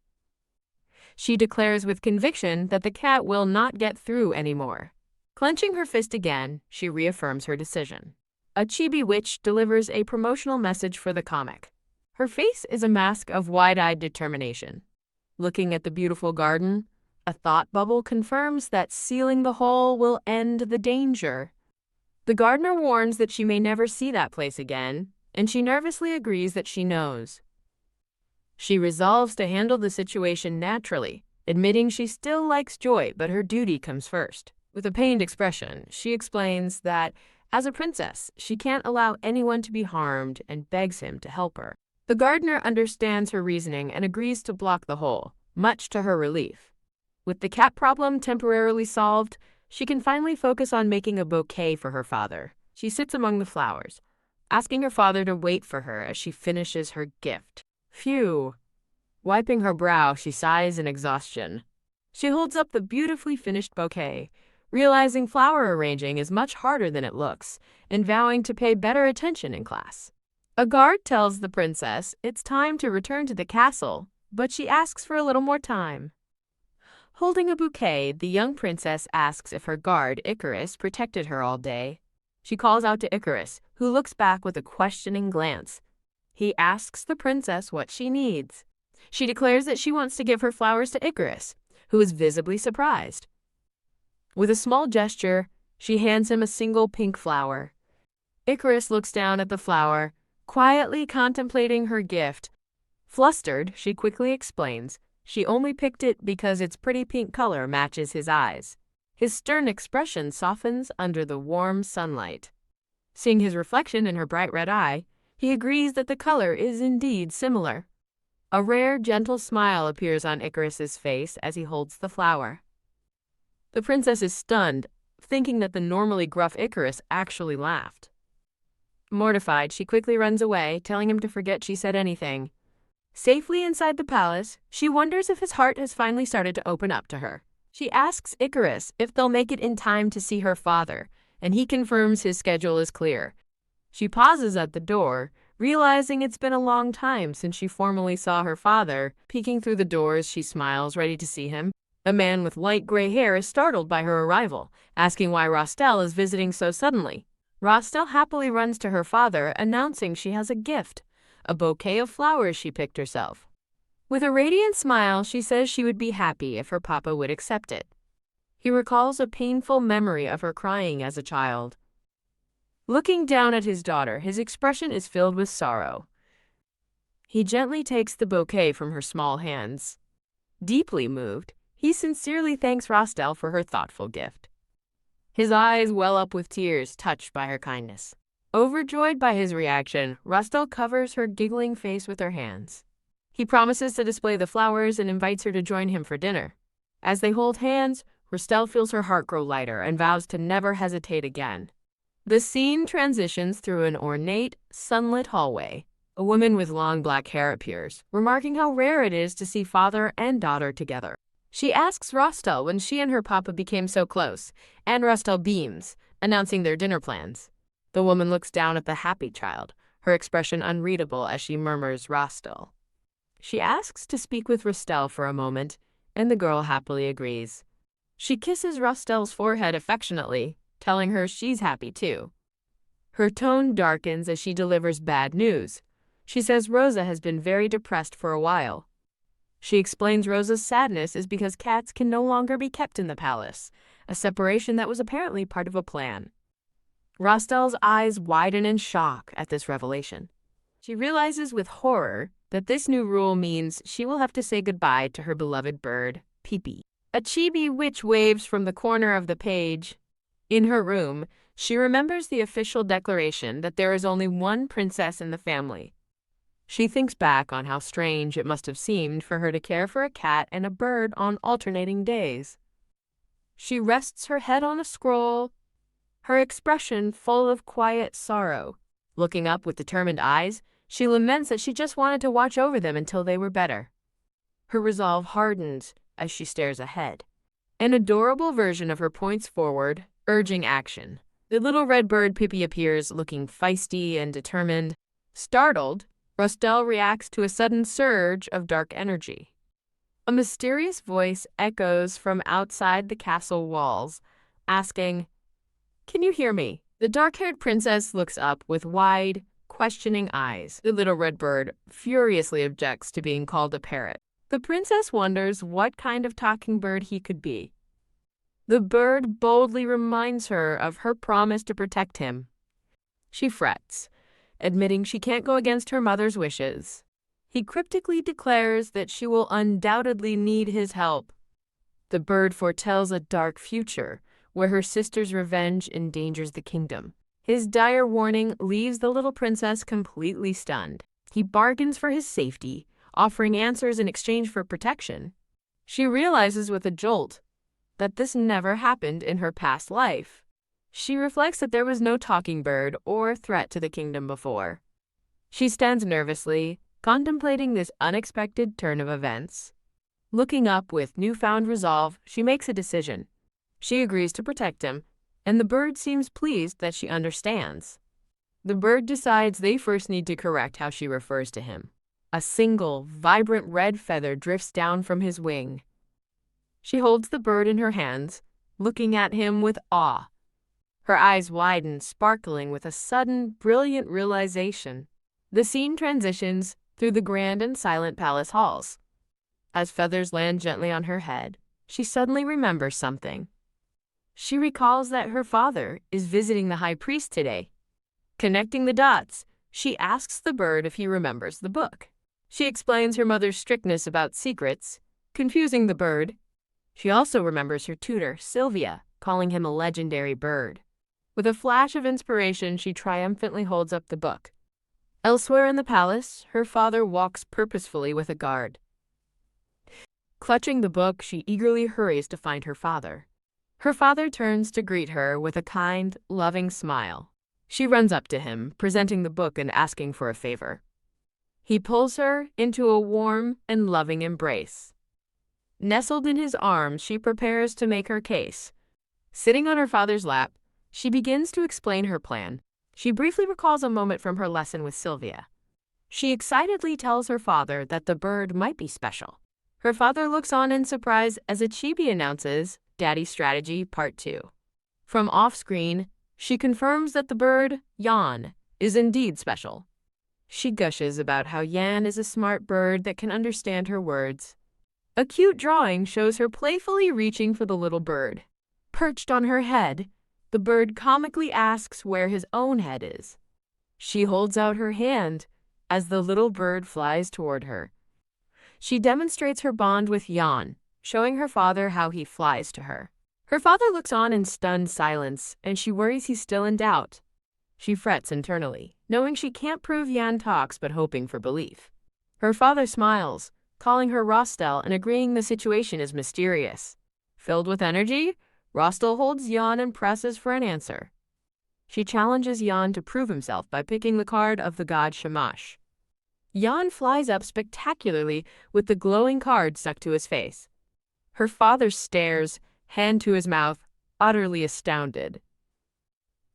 S1: She declares with conviction that the cat will not get through anymore. Clenching her fist again, she reaffirms her decision. A chibi witch delivers a promotional message for the comic. Her face is a mask of wide-eyed determination. Looking at the beautiful garden, a thought bubble confirms that sealing the hole will end the danger. The gardener warns that she may never see that place again, and she nervously agrees that she knows. She resolves to handle the situation naturally, admitting she still likes Joy, but her duty comes first. With a pained expression, she explains that, as a princess, she can't allow anyone to be harmed and begs him to help her. The gardener understands her reasoning and agrees to block the hole, much to her relief. With the cat problem temporarily solved, she can finally focus on making a bouquet for her father. She sits among the flowers, asking her father to wait for her as she finishes her gift. Phew. Wiping her brow, she sighs in exhaustion. She holds up the beautifully finished bouquet, realizing flower arranging is much harder than it looks, and vowing to pay better attention in class. A guard tells the princess it's time to return to the castle, but she asks for a little more time. Holding a bouquet, the young princess asks if her guard, Icarus, protected her all day. She calls out to Icarus, who looks back with a questioning glance. He asks the princess what she needs. She declares that she wants to give her flowers to Icarus, who is visibly surprised. With a small gesture, she hands him a single pink flower. Icarus looks down at the flower, quietly contemplating her gift. Flustered, she quickly explains she only picked it because its pretty pink color matches his eyes. His stern expression softens under the warm sunlight. Seeing his reflection in her bright red eye, he agrees that the color is indeed similar. A rare, gentle smile appears on Icarus's face as he holds the flower. The princess is stunned, thinking that the normally gruff Icarus actually laughed. Mortified, she quickly runs away, telling him to forget she said anything. Safely inside the palace, she wonders if his heart has finally started to open up to her. She asks Icarus if they'll make it in time to see her father, and he confirms his schedule is clear. She pauses at the door, realizing it's been a long time since she formally saw her father. Peeking through the doors, she smiles, ready to see him. A man with light gray hair is startled by her arrival, asking why Rastel is visiting so suddenly. Rastel happily runs to her father, announcing she has a gift. A bouquet of flowers she picked herself. With a radiant smile, she says she would be happy if her papa would accept it. He recalls a painful memory of her crying as a child. Looking down at his daughter, his expression is filled with sorrow. He gently takes the bouquet from her small hands. Deeply moved, he sincerely thanks Rastel for her thoughtful gift. His eyes well up with tears, touched by her kindness. Overjoyed by his reaction, Rastel covers her giggling face with her hands. He promises to display the flowers and invites her to join him for dinner. As they hold hands, Rastel feels her heart grow lighter and vows to never hesitate again. The scene transitions through an ornate, sunlit hallway. A woman with long black hair appears, remarking how rare it is to see father and daughter together. She asks Rastel when she and her papa became so close, and Rastel beams, announcing their dinner plans. The woman looks down at the happy child, her expression unreadable as she murmurs Rastel. She asks to speak with Rastel for a moment, and the girl happily agrees. She kisses Rostel's forehead affectionately, telling her she's happy too. Her tone darkens as she delivers bad news. She says Rosa has been very depressed for a while. She explains Rosa's sadness is because cats can no longer be kept in the palace, a separation that was apparently part of a plan. Rostel's eyes widen in shock at this revelation. She realizes with horror that this new rule means she will have to say goodbye to her beloved bird, Pipi. A chibi witch waves from the corner of the page. In her room, she remembers the official declaration that there is only one princess in the family. She thinks back on how strange it must have seemed for her to care for a cat and a bird on alternating days. She rests her head on a scroll, her expression full of quiet sorrow. Looking up with determined eyes, she laments that she just wanted to watch over them until they were better. Her resolve hardens as she stares ahead. An adorable version of her points forward, urging action. The little red bird Pippi appears looking feisty and determined. Startled, Rostel reacts to a sudden surge of dark energy. A mysterious voice echoes from outside the castle walls, asking, "Can you hear me?" The dark-haired princess looks up with wide, questioning eyes. The little red bird furiously objects to being called a parrot. The princess wonders what kind of talking bird he could be. The bird boldly reminds her of her promise to protect him. She frets, admitting she can't go against her mother's wishes. He cryptically declares that she will undoubtedly need his help. The bird foretells a dark future, where her sister's revenge endangers the kingdom. His dire warning leaves the little princess completely stunned. He bargains for his safety, offering answers in exchange for protection. She realizes with a jolt that this never happened in her past life. She reflects that there was no talking bird or threat to the kingdom before. She stands nervously, contemplating this unexpected turn of events. Looking up with newfound resolve, she makes a decision. She agrees to protect him, and the bird seems pleased that she understands. The bird decides they first need to correct how she refers to him. A single, vibrant red feather drifts down from his wing. She holds the bird in her hands, looking at him with awe. Her eyes widen, sparkling with a sudden, brilliant realization. The scene transitions through the grand and silent palace halls. As feathers land gently on her head, she suddenly remembers something. She recalls that her father is visiting the high priest today. Connecting the dots, she asks the bird if he remembers the book. She explains her mother's strictness about secrets, confusing the bird. She also remembers her tutor, Sylvia, calling him a legendary bird. With a flash of inspiration, she triumphantly holds up the book. Elsewhere in the palace, her father walks purposefully with a guard. Clutching the book, she eagerly hurries to find her father. Her father turns to greet her with a kind, loving smile. She runs up to him, presenting the book and asking for a favor. He pulls her into a warm and loving embrace. Nestled in his arms, she prepares to make her case. Sitting on her father's lap, she begins to explain her plan. She briefly recalls a moment from her lesson with Sylvia. She excitedly tells her father that the bird might be special. Her father looks on in surprise as a chibi announces Daddy's Strategy Part 2. From off-screen, she confirms that the bird, Jan, is indeed special. She gushes about how Jan is a smart bird that can understand her words. A cute drawing shows her playfully reaching for the little bird. Perched on her head, the bird comically asks where his own head is. She holds out her hand as the little bird flies toward her. She demonstrates her bond with Jan, showing her father how he flies to her. Her father looks on in stunned silence, and she worries he's still in doubt. She frets internally, knowing she can't prove Jan talks but hoping for belief. Her father smiles, calling her Rostel and agreeing the situation is mysterious. Filled with energy, Rostel holds Jan and presses for an answer. She challenges Jan to prove himself by picking the card of the god Shamash. Jan flies up spectacularly with the glowing card stuck to his face. Her father stares, hand to his mouth, utterly astounded.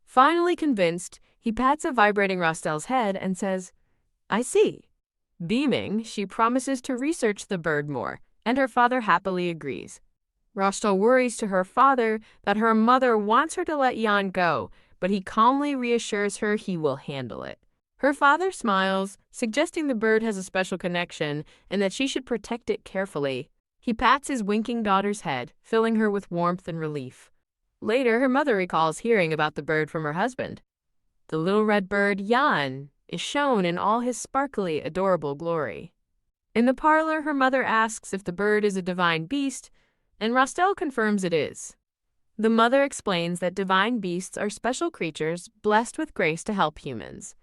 S1: Finally convinced, he pats a vibrating Rostel's head and says, "I see." Beaming, she promises to research the bird more, and her father happily agrees. Rostal worries to her father that her mother wants her to let Jan go, but he calmly reassures her he will handle it. Her father smiles, suggesting the bird has a special connection and that she should protect it carefully. He pats his winking daughter's head, filling her with warmth and relief. Later, her mother recalls hearing about the bird from her husband. The little red bird, Jan, is shown in all his sparkly, adorable glory. In the parlor, her mother asks if the bird is a divine beast, and Rostal confirms it is. The mother explains that divine beasts are special creatures blessed with grace to help humans.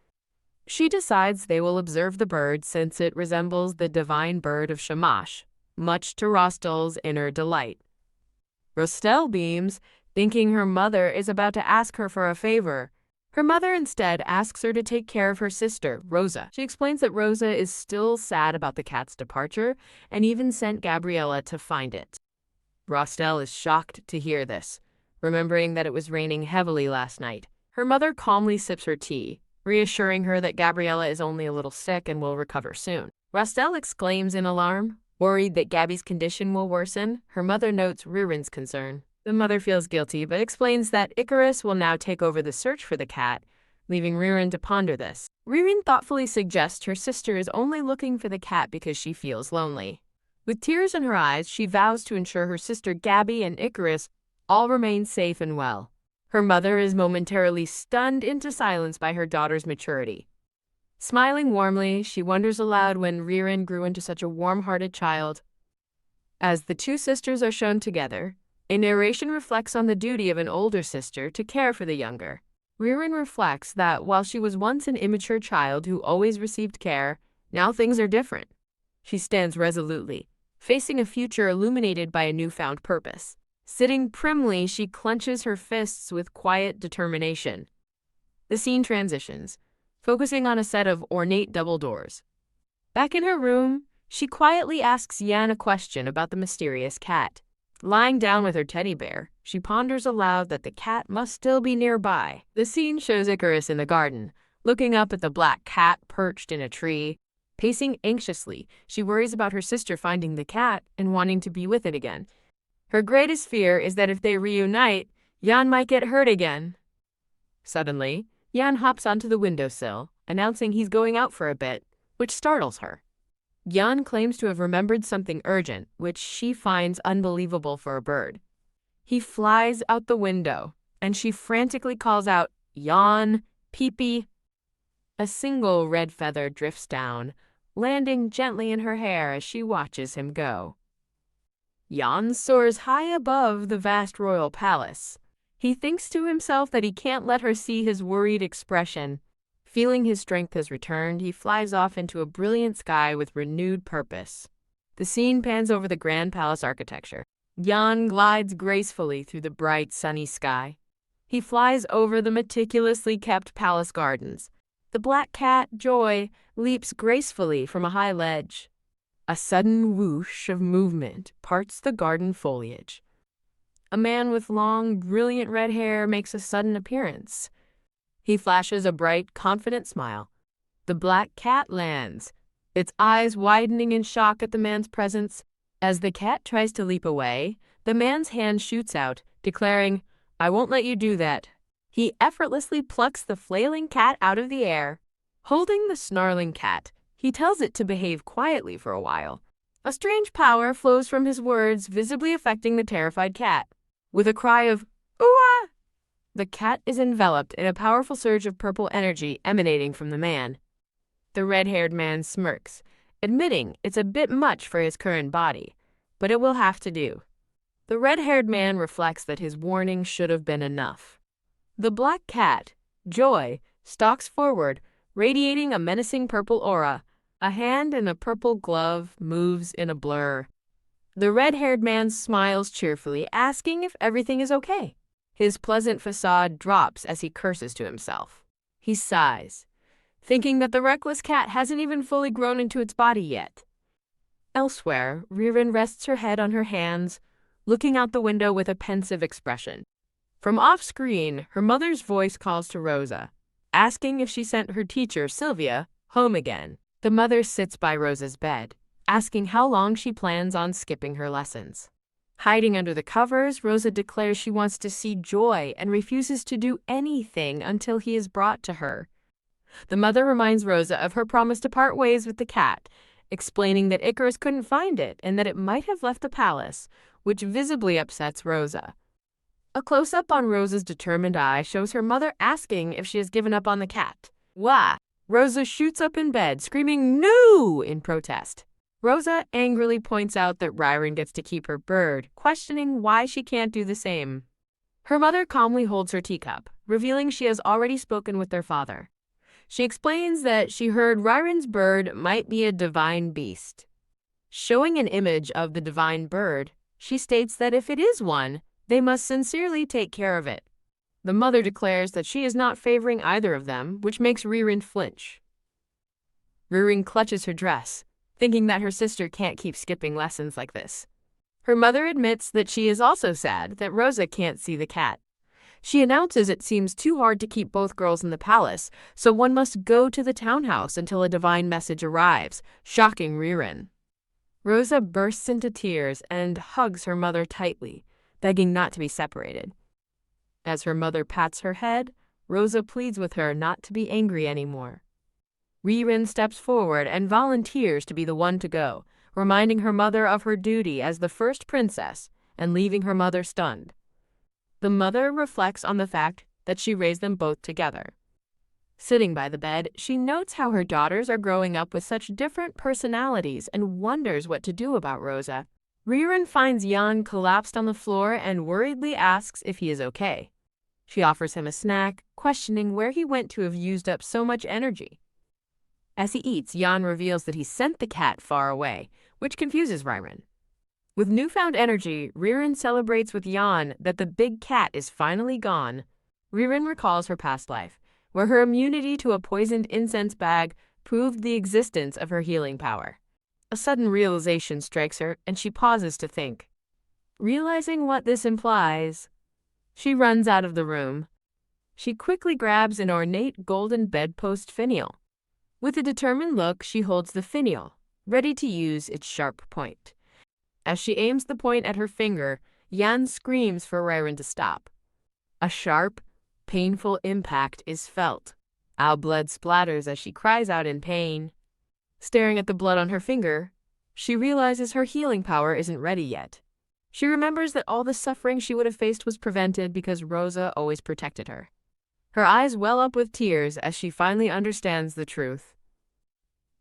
S1: She decides they will observe the bird since it resembles the divine bird of Shamash, much to Rostal's inner delight. Rostal beams, thinking her mother is about to ask her for a favor. Her mother instead asks her to take care of her sister, Rosa. She explains that Rosa is still sad about the cat's departure and even sent Gabriella to find it. Rostal is shocked to hear this, remembering that it was raining heavily last night. Her mother calmly sips her tea, reassuring her that Gabriella is only a little sick and will recover soon. Rostal exclaims in alarm, worried that Gabby's condition will worsen. Her mother notes Ririn's concern. The mother feels guilty, but explains that Icarus will now take over the search for the cat, leaving Ririn to ponder this. Ririn thoughtfully suggests her sister is only looking for the cat because she feels lonely. With tears in her eyes, she vows to ensure her sister Gabby and Icarus all remain safe and well. Her mother is momentarily stunned into silence by her daughter's maturity. Smiling warmly, she wonders aloud when Ririn grew into such a warm-hearted child. As the two sisters are shown together, a narration reflects on the duty of an older sister to care for the younger. Ririn reflects that while she was once an immature child who always received care, now things are different. She stands resolutely, facing a future illuminated by a newfound purpose. Sitting primly, she clenches her fists with quiet determination. The scene transitions, focusing on a set of ornate double doors. Back in her room, she quietly asks Jan a question about the mysterious cat. Lying down with her teddy bear, she ponders aloud that the cat must still be nearby. The scene shows Icarus in the garden, looking up at the black cat perched in a tree. Pacing anxiously, she worries about her sister finding the cat and wanting to be with it again. Her greatest fear is that if they reunite, Jan might get hurt again. Suddenly, Jan hops onto the windowsill, announcing he's going out for a bit, which startles her. Jan claims to have remembered something urgent, which she finds unbelievable for a bird. He flies out the window, and she frantically calls out, "Jan, pee-pee." A single red feather drifts down, landing gently in her hair as she watches him go. Jan soars high above the vast royal palace. He thinks to himself that he can't let her see his worried expression. Feeling his strength has returned, he flies off into a brilliant sky with renewed purpose. The scene pans over the grand palace architecture. Jan glides gracefully through the bright, sunny sky. He flies over the meticulously kept palace gardens. The black cat, Joy, leaps gracefully from a high ledge. A sudden whoosh of movement parts the garden foliage. A man with long, brilliant red hair makes a sudden appearance. He flashes a bright, confident smile. The black cat lands, its eyes widening in shock at the man's presence. As the cat tries to leap away, the man's hand shoots out, declaring, "I won't let you do that." He effortlessly plucks the flailing cat out of the air. Holding the snarling cat, he tells it to behave quietly for a while. A strange power flows from his words, visibly affecting the terrified cat. With a cry of, "Ooh-ah!" the cat is enveloped in a powerful surge of purple energy emanating from the man. The red-haired man smirks, admitting it's a bit much for his current body, but it will have to do. The red-haired man reflects that his warning should have been enough. The black cat, Joy, stalks forward, radiating a menacing purple aura. A hand in a purple glove moves in a blur. The red-haired man smiles cheerfully, asking if everything is okay. His pleasant facade drops as he curses to himself. He sighs, thinking that the reckless cat hasn't even fully grown into its body yet. Elsewhere, Ririn rests her head on her hands, looking out the window with a pensive expression. From off-screen, her mother's voice calls to Rosa, asking if she sent her teacher, Sylvia, home again. The mother sits by Rosa's bed, asking how long she plans on skipping her lessons. Hiding under the covers, Rosa declares she wants to see Joy and refuses to do anything until he is brought to her. The mother reminds Rosa of her promise to part ways with the cat, explaining that Icarus couldn't find it and that it might have left the palace, which visibly upsets Rosa. A close-up on Rosa's determined eye shows her mother asking if she has given up on the cat. Wah! Rosa shoots up in bed, screaming "No!" in protest. Rosa angrily points out that Ryron gets to keep her bird, questioning why she can't do the same. Her mother calmly holds her teacup, revealing she has already spoken with their father. She explains that she heard Ryron's bird might be a divine beast. Showing an image of the divine bird, she states that if it is one, they must sincerely take care of it. The mother declares that she is not favoring either of them, which makes Ryron flinch. Ryron clutches her dress, thinking that her sister can't keep skipping lessons like this. Her mother admits that she is also sad that Rosa can't see the cat. She announces it seems too hard to keep both girls in the palace, so one must go to the townhouse until a divine message arrives, shocking Ryron. Rosa bursts into tears and hugs her mother tightly, begging not to be separated. As her mother pats her head, Rosa pleads with her not to be angry anymore. Ryron steps forward and volunteers to be the one to go, reminding her mother of her duty as the first princess and leaving her mother stunned. The mother reflects on the fact that she raised them both together. Sitting by the bed, she notes how her daughters are growing up with such different personalities and wonders what to do about Rosa. Ryron finds Jan collapsed on the floor and worriedly asks if he is okay. She offers him a snack, questioning where he went to have used up so much energy. As he eats, Jan reveals that he sent the cat far away, which confuses Ryron. With newfound energy, Ryron celebrates with Jan that the big cat is finally gone. Ryron recalls her past life, where her immunity to a poisoned incense bag proved the existence of her healing power. A sudden realization strikes her, and she pauses to think. Realizing what this implies, she runs out of the room. She quickly grabs an ornate golden bedpost finial. With a determined look, she holds the finial, ready to use its sharp point. As she aims the point at her finger, Jan screams for Ryron to stop. A sharp, painful impact is felt. Our blood splatters as she cries out in pain. Staring at the blood on her finger, she realizes her healing power isn't ready yet. She remembers that all the suffering she would have faced was prevented because Rosa always protected her. Her eyes well up with tears as she finally understands the truth.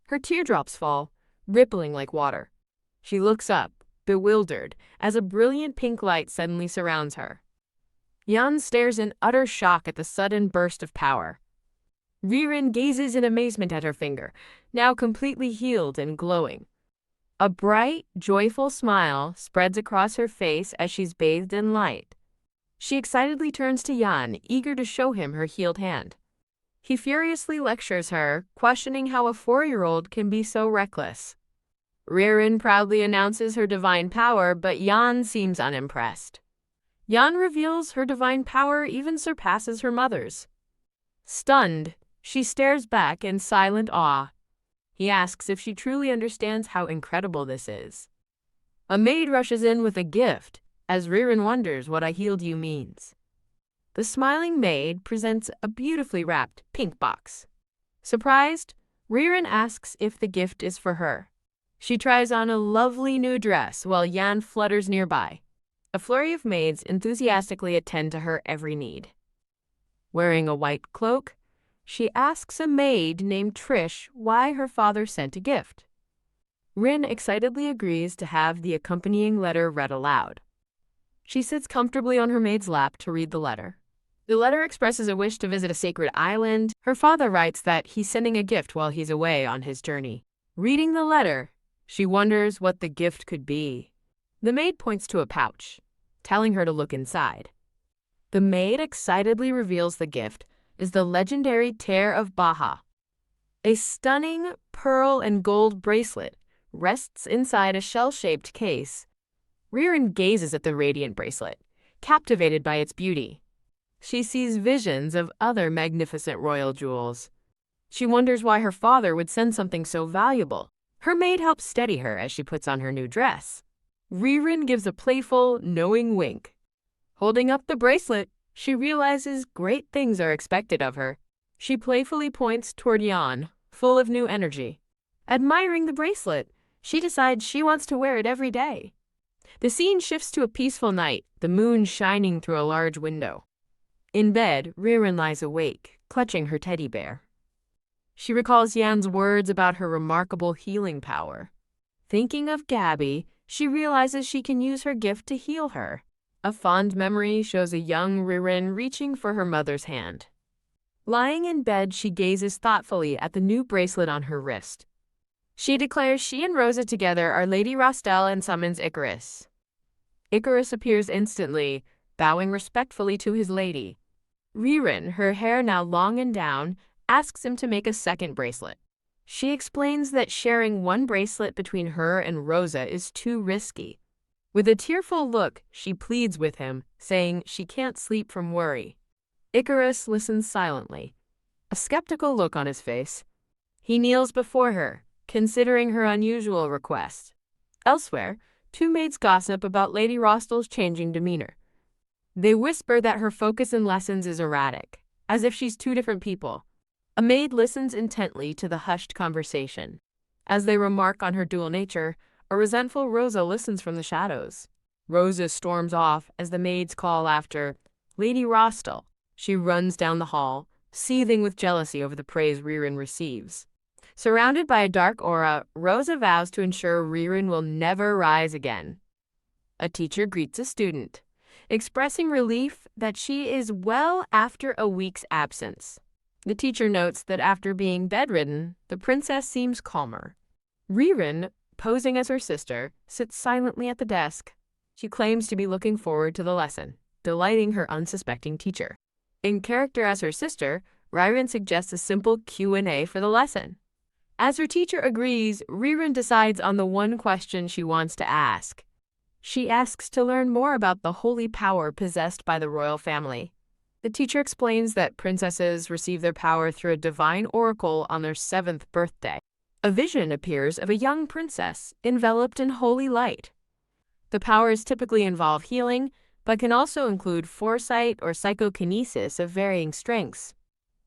S1: Her teardrops fall, rippling like water. She looks up, bewildered, as a brilliant pink light suddenly surrounds her. Jan stares in utter shock at the sudden burst of power. Ryron gazes in amazement at her finger, now completely healed and glowing. A bright, joyful smile spreads across her face as she's bathed in light. She excitedly turns to Jan, eager to show him her healed hand. He furiously lectures her, questioning how a 4-year-old can be so reckless. Ryron proudly announces her divine power, but Jan seems unimpressed. Jan reveals her divine power even surpasses her mother's. Stunned, she stares back in silent awe. He asks if she truly understands how incredible this is. A maid rushes in with a gift, as Ryron wonders what "I healed you" means. The smiling maid presents a beautifully wrapped pink box. Surprised, Ryron asks if the gift is for her. She tries on a lovely new dress while Jan flutters nearby. A flurry of maids enthusiastically attend to her every need. Wearing a white cloak, she asks a maid named Trish why her father sent a gift. Rin excitedly agrees to have the accompanying letter read aloud. She sits comfortably on her maid's lap to read the letter. The letter expresses a wish to visit a sacred island. Her father writes that he's sending a gift while he's away on his journey. Reading the letter, she wonders what the gift could be. The maid points to a pouch, telling her to look inside. The maid excitedly reveals the gift is the legendary Tear of Baja. A stunning pearl and gold bracelet rests inside a shell-shaped case. Ryron gazes at the radiant bracelet, captivated by its beauty. She sees visions of other magnificent royal jewels. She wonders why her father would send something so valuable. Her maid helps steady her as she puts on her new dress. Ririn gives a playful, knowing wink. Holding up the bracelet, she realizes great things are expected of her. She playfully points toward Yan, full of new energy. Admiring the bracelet, she decides she wants to wear it every day. The scene shifts to a peaceful night, the moon shining through a large window. In bed, Ririn lies awake, clutching her teddy bear. She recalls Yan's words about her remarkable healing power. Thinking of Gabby, she realizes she can use her gift to heal her. A fond memory shows a young Ririn reaching for her mother's hand. Lying in bed, she gazes thoughtfully at the new bracelet on her wrist. She declares she and Rosa together are Lady Rostel and summons Icarus. Icarus appears instantly, bowing respectfully to his lady. Ririn, her hair now long and down, asks him to make a second bracelet. She explains that sharing one bracelet between her and Rosa is too risky. With a tearful look, she pleads with him, saying she can't sleep from worry. Icarus listens silently, a skeptical look on his face. He kneels before her, considering her unusual request. Elsewhere, two maids gossip about Lady Rostel's changing demeanor. They whisper that her focus in lessons is erratic, as if she's two different people. A maid listens intently to the hushed conversation. As they remark on her dual nature, a resentful Rosa listens from the shadows. Rosa storms off as the maids call after Lady Rostel. She runs down the hall, seething with jealousy over the praise Ririn receives. Surrounded by a dark aura, Rosa vows to ensure Ririn will never rise again. A teacher greets a student, expressing relief that she is well after a week's absence. The teacher notes that after being bedridden, the princess seems calmer. Ririn, posing as her sister, sits silently at the desk. She claims to be looking forward to the lesson, delighting her unsuspecting teacher. In character as her sister, Ririn suggests a simple Q&A for the lesson. As her teacher agrees, Ririn decides on the one question she wants to ask. She asks to learn more about the holy power possessed by the royal family. The teacher explains that princesses receive their power through a divine oracle on their 7th birthday. A vision appears of a young princess enveloped in holy light. The powers typically involve healing, but can also include foresight or psychokinesis of varying strengths.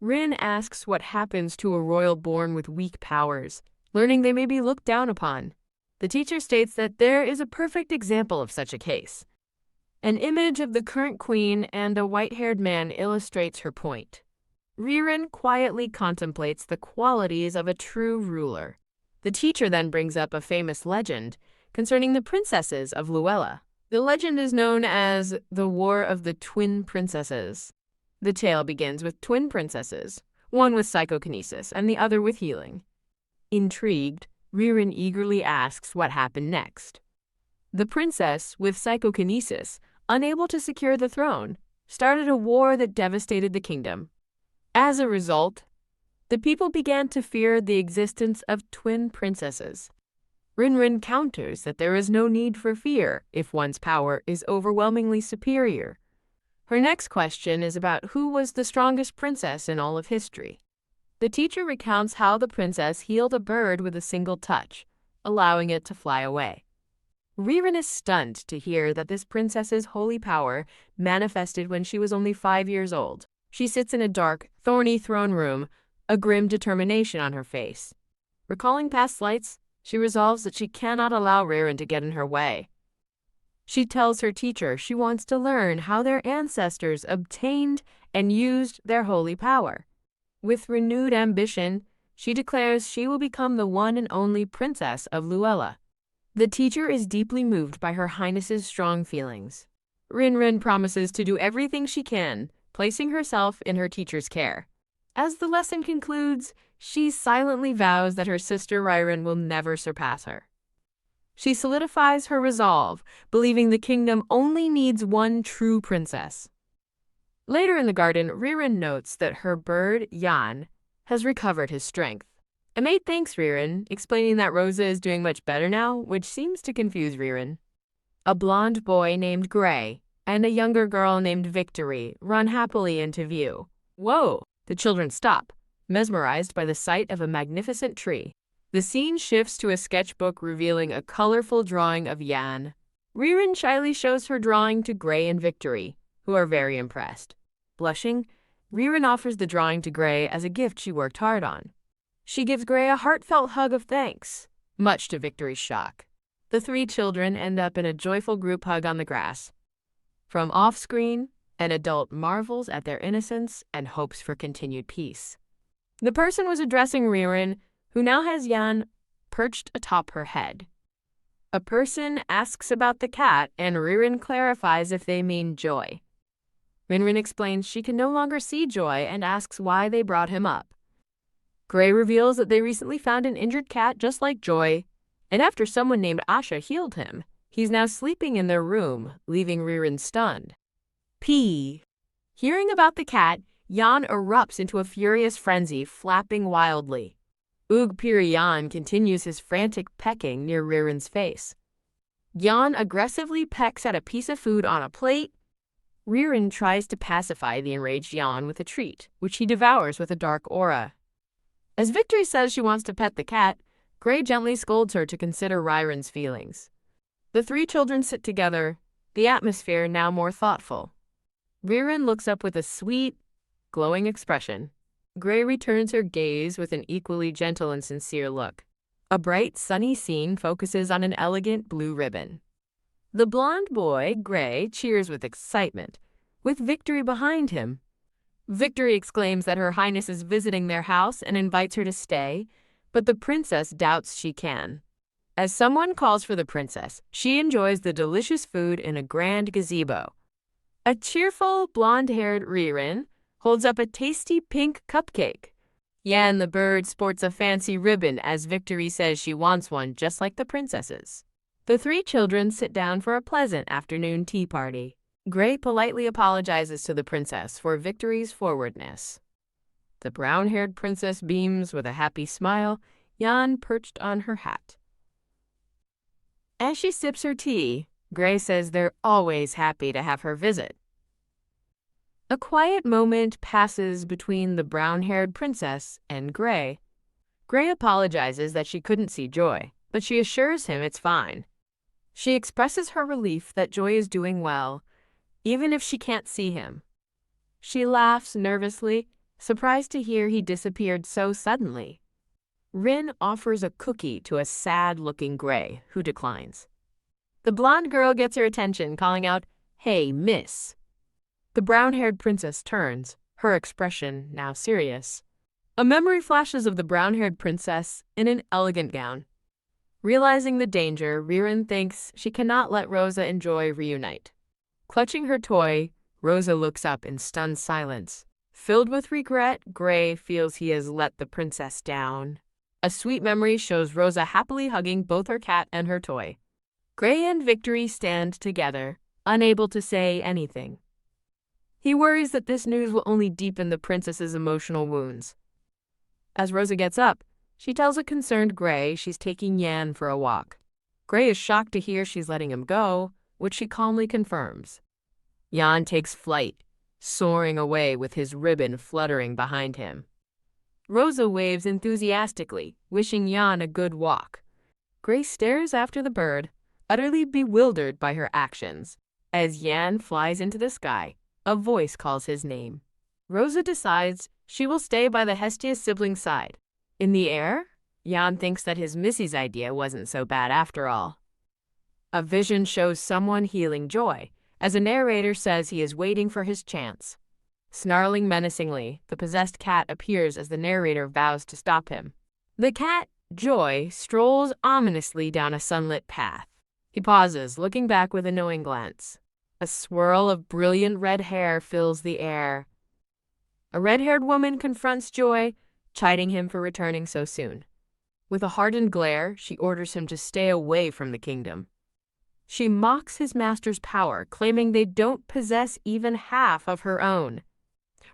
S1: Rin asks what happens to a royal born with weak powers, learning they may be looked down upon. The teacher states that there is a perfect example of such a case. An image of the current queen and a white-haired man illustrates her point. Ririn quietly contemplates the qualities of a true ruler. The teacher then brings up a famous legend concerning the princesses of Luella. The legend is known as the War of the Twin Princesses. The tale begins with twin princesses, one with psychokinesis and the other with healing. Intrigued, Ririn eagerly asks what happened next. The princess, with psychokinesis, unable to secure the throne, started a war that devastated the kingdom. As a result, the people began to fear the existence of twin princesses. Rinrin counters that there is no need for fear if one's power is overwhelmingly superior. Her next question is about who was the strongest princess in all of history. The teacher recounts how the princess healed a bird with a single touch, allowing it to fly away. Ririn is stunned to hear that this princess's holy power manifested when she was only 5 years old. She sits in a dark, thorny throne room, a grim determination on her face. Recalling past lives, she resolves that she cannot allow Ririn to get in her way. She tells her teacher she wants to learn how their ancestors obtained and used their holy power. With renewed ambition, she declares she will become the one and only princess of Luella. The teacher is deeply moved by Her Highness's strong feelings. Rinrin promises to do everything she can, placing herself in her teacher's care. As the lesson concludes, she silently vows that her sister Ririn will never surpass her. She solidifies her resolve, believing the kingdom only needs one true princess. Later in the garden, Ririn notes that her bird, Yan, has recovered his strength. A maid thanks Ririn, explaining that Rosa is doing much better now, which seems to confuse Ririn. A blonde boy named Gray and a younger girl named Victory run happily into view. Whoa! The children stop, mesmerized by the sight of a magnificent tree. The scene shifts to a sketchbook revealing a colorful drawing of Yan, Ririn shyly shows her drawing to Gray and Victory, who are very impressed. Blushing, Ririn offers the drawing to Gray as a gift she worked hard on. She gives Gray a heartfelt hug of thanks, much to Victory's shock. The three children end up in a joyful group hug on the grass. From off-screen, an adult marvels at their innocence and hopes for continued peace. The person was addressing Ririn, who now has Jan perched atop her head. A person asks about the cat, and Ririn clarifies if they mean Joy. Rinrin explains she can no longer see Joy and asks why they brought him up. Gray reveals that they recently found an injured cat just like Joy, and after someone named Asha healed him, he's now sleeping in their room, leaving Ririn stunned. Hearing about the cat, Jan erupts into a furious frenzy, flapping wildly. Jan continues his frantic pecking near Ririn's face. Jan aggressively pecks at a piece of food on a plate. Ririn tries to pacify the enraged Jan with a treat, which he devours with a dark aura. As Victory says she wants to pet the cat, Gray gently scolds her to consider Ririn's feelings. The three children sit together, the atmosphere now more thoughtful. Ririn looks up with a sweet, glowing expression. Gray returns her gaze with an equally gentle and sincere look. A bright, sunny scene focuses on an elegant blue ribbon. The blonde boy, Gray, cheers with excitement, with Victory behind him. Victory exclaims that Her Highness is visiting their house and invites her to stay, but the princess doubts she can. As someone calls for the princess, she enjoys the delicious food in a grand gazebo. A cheerful, blonde-haired Ririn holds up a tasty pink cupcake. Yan the bird sports a fancy ribbon as Victory says she wants one just like the princesses. The three children sit down for a pleasant afternoon tea party. Gray politely apologizes to the princess for Victory's forwardness. The brown-haired princess beams with a happy smile, Yan perched on her hat. As she sips her tea, Gray says they're always happy to have her visit. A quiet moment passes between the brown-haired princess and Gray. Gray apologizes that she couldn't see Joy, but she assures him it's fine. She expresses her relief that Joy is doing well, even if she can't see him. She laughs nervously, surprised to hear he disappeared so suddenly. Rin offers a cookie to a sad-looking Gray, who declines. The blonde girl gets her attention, calling out, "Hey, miss." The brown-haired princess turns, her expression now serious. A memory flashes of the brown-haired princess in an elegant gown. Realizing the danger, Ririn thinks she cannot let Rosa and Joy reunite. Clutching her toy, Rosa looks up in stunned silence. Filled with regret, Gray feels he has let the princess down. A sweet memory shows Rosa happily hugging both her cat and her toy. Gray and Victory stand together, unable to say anything. He worries that this news will only deepen the princess's emotional wounds. As Rosa gets up, she tells a concerned Gray she's taking Yan for a walk. Gray is shocked to hear she's letting him go, which she calmly confirms. Yan takes flight, soaring away with his ribbon fluttering behind him. Rosa waves enthusiastically, wishing Yan a good walk. Gray stares after the bird, utterly bewildered by her actions. As Yan flies into the sky, a voice calls his name. Rosa decides she will stay by the Hestia's sibling's side. In the air, Jan thinks that his Missy's idea wasn't so bad after all. A vision shows someone healing Joy, as a narrator says he is waiting for his chance. Snarling menacingly, the possessed cat appears as the narrator vows to stop him. The cat, Joy, strolls ominously down a sunlit path. He pauses, looking back with a knowing glance. A swirl of brilliant red hair fills the air. A red-haired woman confronts Joy, chiding him for returning so soon. With a hardened glare, she orders him to stay away from the kingdom. She mocks his master's power, claiming they don't possess even half of her own.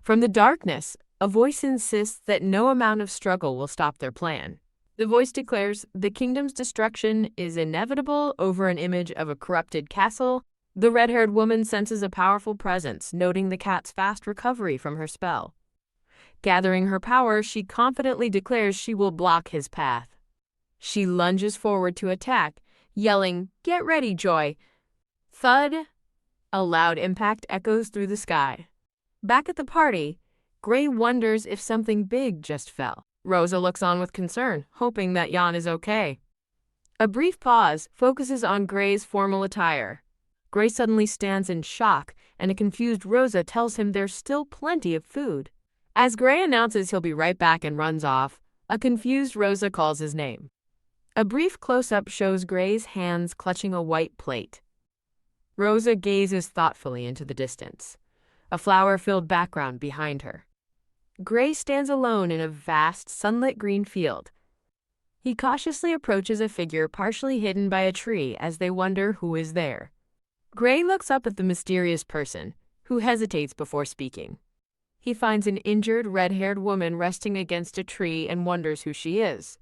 S1: From the darkness, a voice insists that no amount of struggle will stop their plan. The voice declares the kingdom's destruction is inevitable over an image of a corrupted castle. The red-haired woman senses a powerful presence, noting the cat's fast recovery from her spell. Gathering her power, she confidently declares she will block his path. She lunges forward to attack, yelling, "Get ready, Joy!" Thud! A loud impact echoes through the sky. Back at the party, Gray wonders if something big just fell. Rosa looks on with concern, hoping that Jan is okay. A brief pause focuses on Gray's formal attire. Gray suddenly stands in shock, and a confused Rosa tells him there's still plenty of food. As Gray announces he'll be right back and runs off, a confused Rosa calls his name. A brief close-up shows Gray's hands clutching a white plate. Rosa gazes thoughtfully into the distance, a flower-filled background behind her. Gray stands alone in a vast, sunlit green field. He cautiously approaches a figure partially hidden by a tree as they wonder who is there. Gray looks up at the mysterious person, who hesitates before speaking. He finds an injured, red-haired woman resting against a tree and wonders who she is.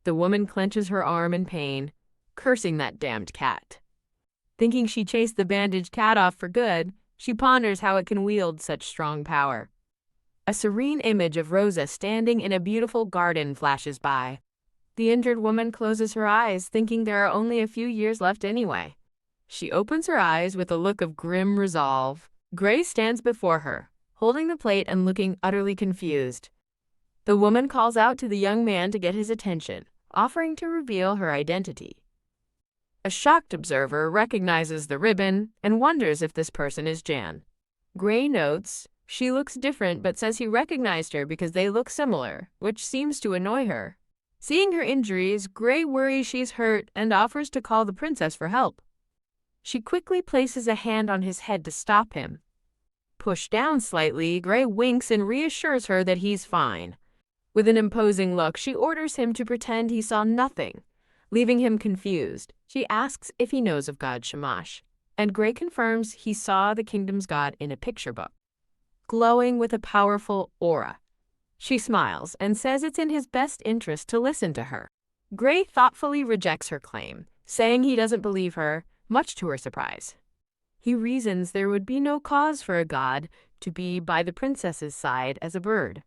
S1: The woman clenches her arm in pain, cursing that damned cat. Thinking she chased the bandaged cat off for good, she ponders how it can wield such strong power. A serene image of Rosa standing in a beautiful garden flashes by. The injured woman closes her eyes, thinking there are only a few years left anyway. She opens her eyes with a look of grim resolve. Gray stands before her, holding the plate and looking utterly confused. The woman calls out to the young man to get his attention, offering to reveal her identity. A shocked observer recognizes the ribbon and wonders if this person is Jan. Gray notes she looks different but says he recognized her because they look similar, which seems to annoy her. Seeing her injuries, Gray worries she's hurt and offers to call the princess for help. She quickly places a hand on his head to stop him. Pushed down slightly, Gray winks and reassures her that he's fine. With an imposing look, she orders him to pretend he saw nothing. Leaving him confused, she asks if he knows of God Shamash, and Gray confirms he saw the kingdom's god in a picture book, glowing with a powerful aura. She smiles and says it's in his best interest to listen to her. Gray thoughtfully rejects her claim, saying he doesn't believe her, much to her surprise. He reasons there would be no cause for a god to be by the princess's side as a bird.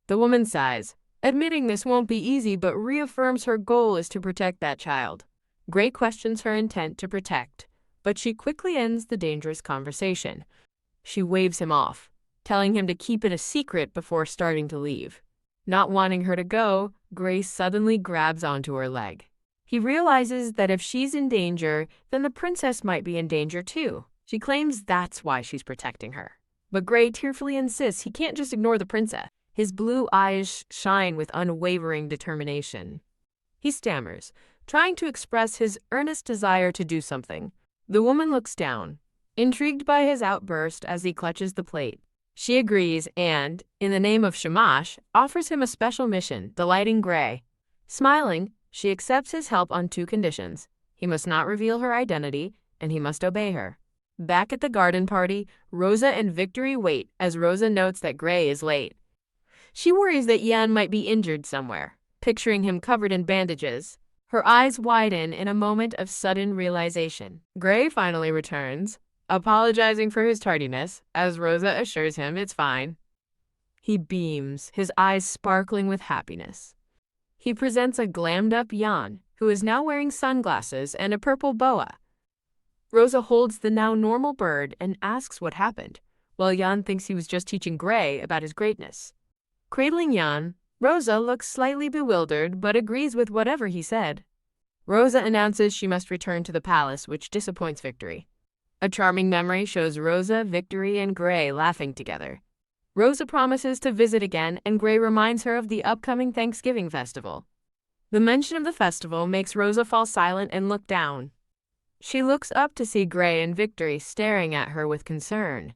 S1: The woman sighs, admitting this won't be easy, but reaffirms her goal is to protect that child. Gray questions her intent to protect, but she quickly ends the dangerous conversation. She waves him off, telling him to keep it a secret before starting to leave. Not wanting her to go, Gray suddenly grabs onto her leg. He realizes that if she's in danger, then the princess might be in danger too. She claims that's why she's protecting her. But Gray tearfully insists he can't just ignore the princess. His blue eyes shine with unwavering determination. He stammers, trying to express his earnest desire to do something. The woman looks down, intrigued by his outburst as he clutches the plate. She agrees and, in the name of Shamash, offers him a special mission, delighting Gray. Smiling, she accepts his help on two conditions. He must not reveal her identity, and he must obey her. Back at the garden party, Rosa and Victory wait as Rosa notes that Gray is late. She worries that Jan might be injured somewhere, picturing him covered in bandages. Her eyes widen in a moment of sudden realization. Gray finally returns, apologizing for his tardiness, as Rosa assures him it's fine. He beams, his eyes sparkling with happiness. He presents a glammed-up Jan, who is now wearing sunglasses and a purple boa. Rosa holds the now normal bird and asks what happened, while Jan thinks he was just teaching Gray about his greatness. Cradling Jan, Rosa looks slightly bewildered but agrees with whatever he said. Rosa announces she must return to the palace, which disappoints Victory. A charming memory shows Rosa, Victory, and Gray laughing together. Rosa promises to visit again, and Gray reminds her of the upcoming Thanksgiving festival. The mention of the festival makes Rosa fall silent and look down. She looks up to see Gray and Victory staring at her with concern.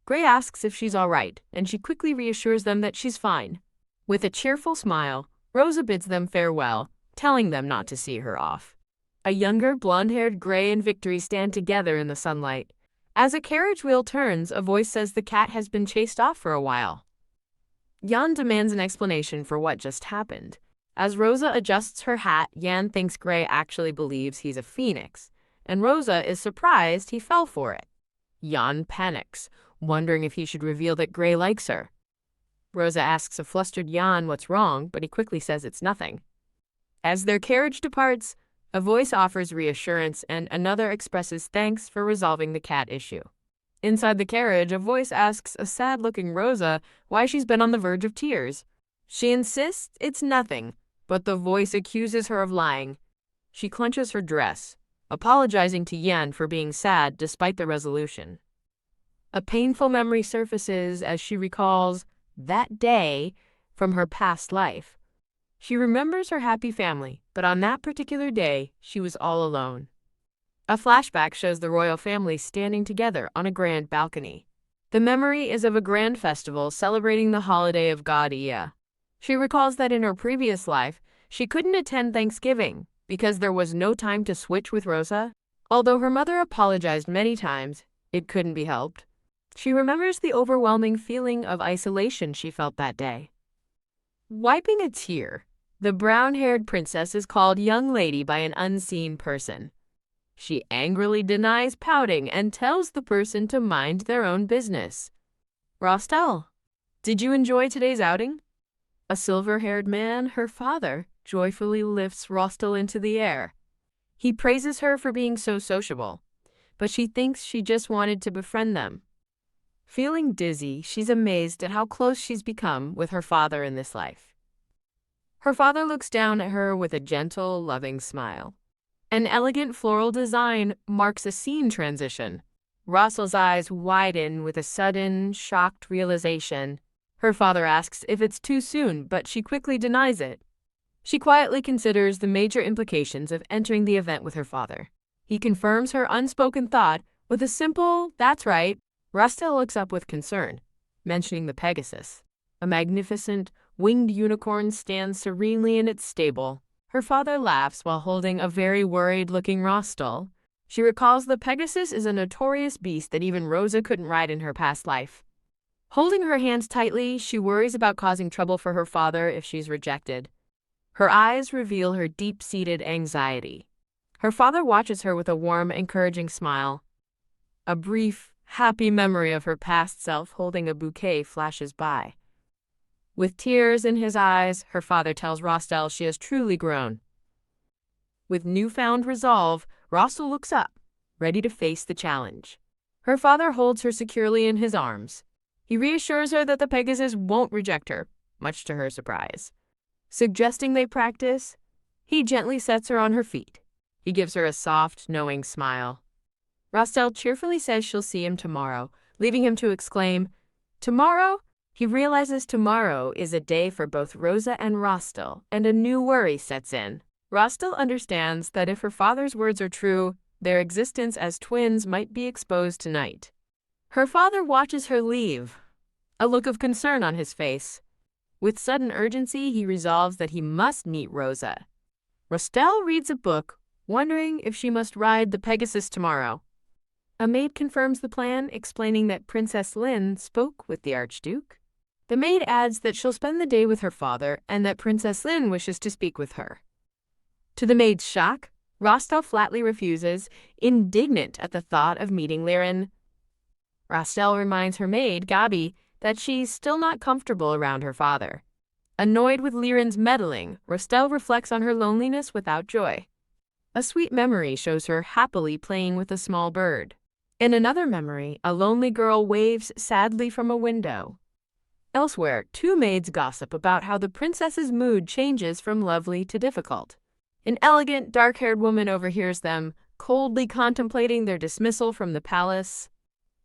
S1: Gray asks if she's all right, and she quickly reassures them that she's fine. With a cheerful smile, Rosa bids them farewell, telling them not to see her off. A younger, blonde-haired Gray and Victory stand together in the sunlight. As a carriage wheel turns, a voice says the cat has been chased off for a while. Jan demands an explanation for what just happened. As Rosa adjusts her hat, Jan thinks Gray actually believes he's a phoenix, and Rosa is surprised he fell for it. Jan panics, wondering if he should reveal that Gray likes her. Rosa asks a flustered Jan what's wrong, but he quickly says it's nothing. As their carriage departs, A voice offers reassurance and another expresses thanks for resolving the cat issue. Inside the carriage, a voice asks a sad-looking Rosa why she's been on the verge of tears. She insists it's nothing, but the voice accuses her of lying. She clenches her dress, apologizing to Yen for being sad despite the resolution. A painful memory surfaces as she recalls that day from her past life. She remembers her happy family, but on that particular day, she was all alone. A flashback shows the royal family standing together on a grand balcony. The memory is of a grand festival celebrating the holiday of God Ea. She recalls that in her previous life, she couldn't attend Thanksgiving because there was no time to switch with Rosa. Although her mother apologized many times, it couldn't be helped. She remembers the overwhelming feeling of isolation she felt that day. Wiping a tear, the brown-haired princess is called young lady by an unseen person. She angrily denies pouting and tells the person to mind their own business. Rostel, did you enjoy today's outing? A silver-haired man, her father, joyfully lifts Rostel into the air. He praises her for being so sociable, but she thinks she just wanted to befriend them. Feeling dizzy, she's amazed at how close she's become with her father in this life. Her father looks down at her with a gentle, loving smile. An elegant floral design marks a scene transition. Rostel's eyes widen with a sudden, shocked realization. Her father asks if it's too soon, but she quickly denies it. She quietly considers the major implications of entering the event with her father. He confirms her unspoken thought with a simple, "That's right." Rostel looks up with concern, mentioning the Pegasus. A magnificent, winged unicorn stands serenely in its stable. Her father laughs while holding a very worried-looking Rostel. She recalls the Pegasus is a notorious beast that even Rosa couldn't ride in her past life. Holding her hands tightly, she worries about causing trouble for her father if she's rejected. Her eyes reveal her deep-seated anxiety. Her father watches her with a warm, encouraging smile. A brief, happy memory of her past self holding a bouquet flashes by. With tears in his eyes, her father tells Rostel she has truly grown. With newfound resolve, Rostel looks up, ready to face the challenge. Her father holds her securely in his arms. He reassures her that the Pegasus won't reject her, much to her surprise. Suggesting they practice, he gently sets her on her feet. He gives her a soft, knowing smile. Rostel cheerfully says she'll see him tomorrow, leaving him to exclaim, "Tomorrow?" He realizes tomorrow is a day for both Rosa and Rostel, and a new worry sets in. Rostel understands that if her father's words are true, their existence as twins might be exposed tonight. Her father watches her leave, a look of concern on his face. With sudden urgency, he resolves that he must meet Rosa. Rostel reads a book, wondering if she must ride the Pegasus tomorrow. A maid confirms the plan, explaining that Princess Lin spoke with the Archduke. The maid adds that she'll spend the day with her father and that Princess Lin wishes to speak with her. To the maid's shock, Rostel flatly refuses, indignant at the thought of meeting Liren. Rostel reminds her maid, Gabi, that she's still not comfortable around her father. Annoyed with Liren's meddling, Rostel reflects on her loneliness without joy. A sweet memory shows her happily playing with a small bird. In another memory, a lonely girl waves sadly from a window. Elsewhere, two maids gossip about how the princess's mood changes from lovely to difficult. An elegant, dark-haired woman overhears them, coldly contemplating their dismissal from the palace.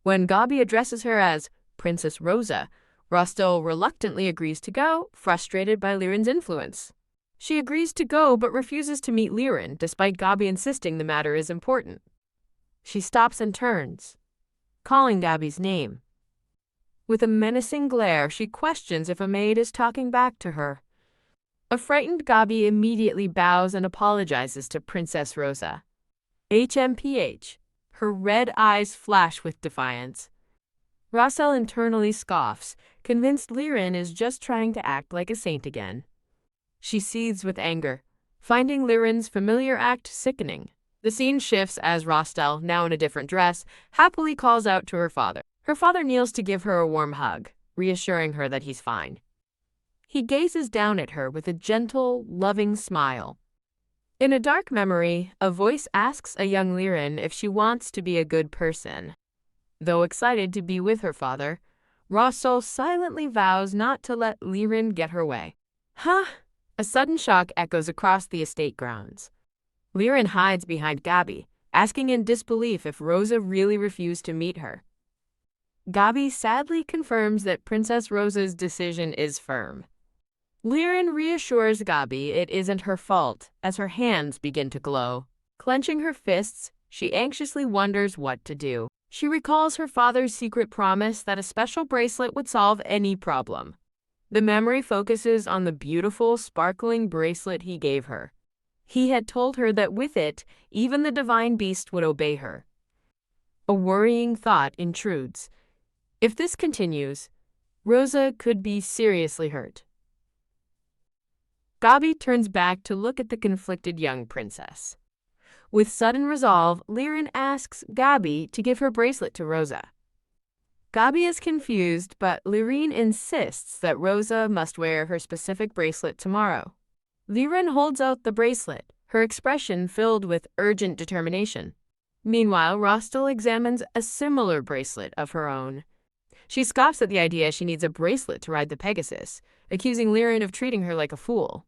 S1: When Gabi addresses her as Princess Rosa, Rostel reluctantly agrees to go, frustrated by Liren's influence. She agrees to go but refuses to meet Liren, despite Gabi insisting the matter is important. She stops and turns, calling Gabi's name. With a menacing glare, she questions if a maid is talking back to her. A frightened Gabi immediately bows and apologizes to Princess Rosa. HMPH. Her red eyes flash with defiance. Rostel internally scoffs, convinced Liren is just trying to act like a saint again. She seethes with anger, finding Liren's familiar act sickening. The scene shifts as Rostel, now in a different dress, happily calls out to her father. Her father kneels to give her a warm hug, reassuring her that he's fine. He gazes down at her with a gentle, loving smile. In a dark memory, a voice asks a young Liren if she wants to be a good person. Though excited to be with her father, Rostal silently vows not to let Liren get her way. Huh? A sudden shock echoes across the estate grounds. Liren hides behind Gabi, asking in disbelief if Rosa really refused to meet her. Gabi sadly confirms that Princess Rosa's decision is firm. Liren reassures Gabi it isn't her fault as her hands begin to glow. Clenching her fists, she anxiously wonders what to do. She recalls her father's secret promise that a special bracelet would solve any problem. The memory focuses on the beautiful, sparkling bracelet he gave her. He had told her that with it, even the divine beast would obey her. A worrying thought intrudes. If this continues, Rosa could be seriously hurt. Gabi turns back to look at the conflicted young princess. With sudden resolve, Liren asks Gabi to give her bracelet to Rosa. Gabi is confused, but Liren insists that Rosa must wear her specific bracelet tomorrow. Liren holds out the bracelet, her expression filled with urgent determination. Meanwhile, Rostal examines a similar bracelet of her own. She scoffs at the idea she needs a bracelet to ride the Pegasus, accusing Liren of treating her like a fool.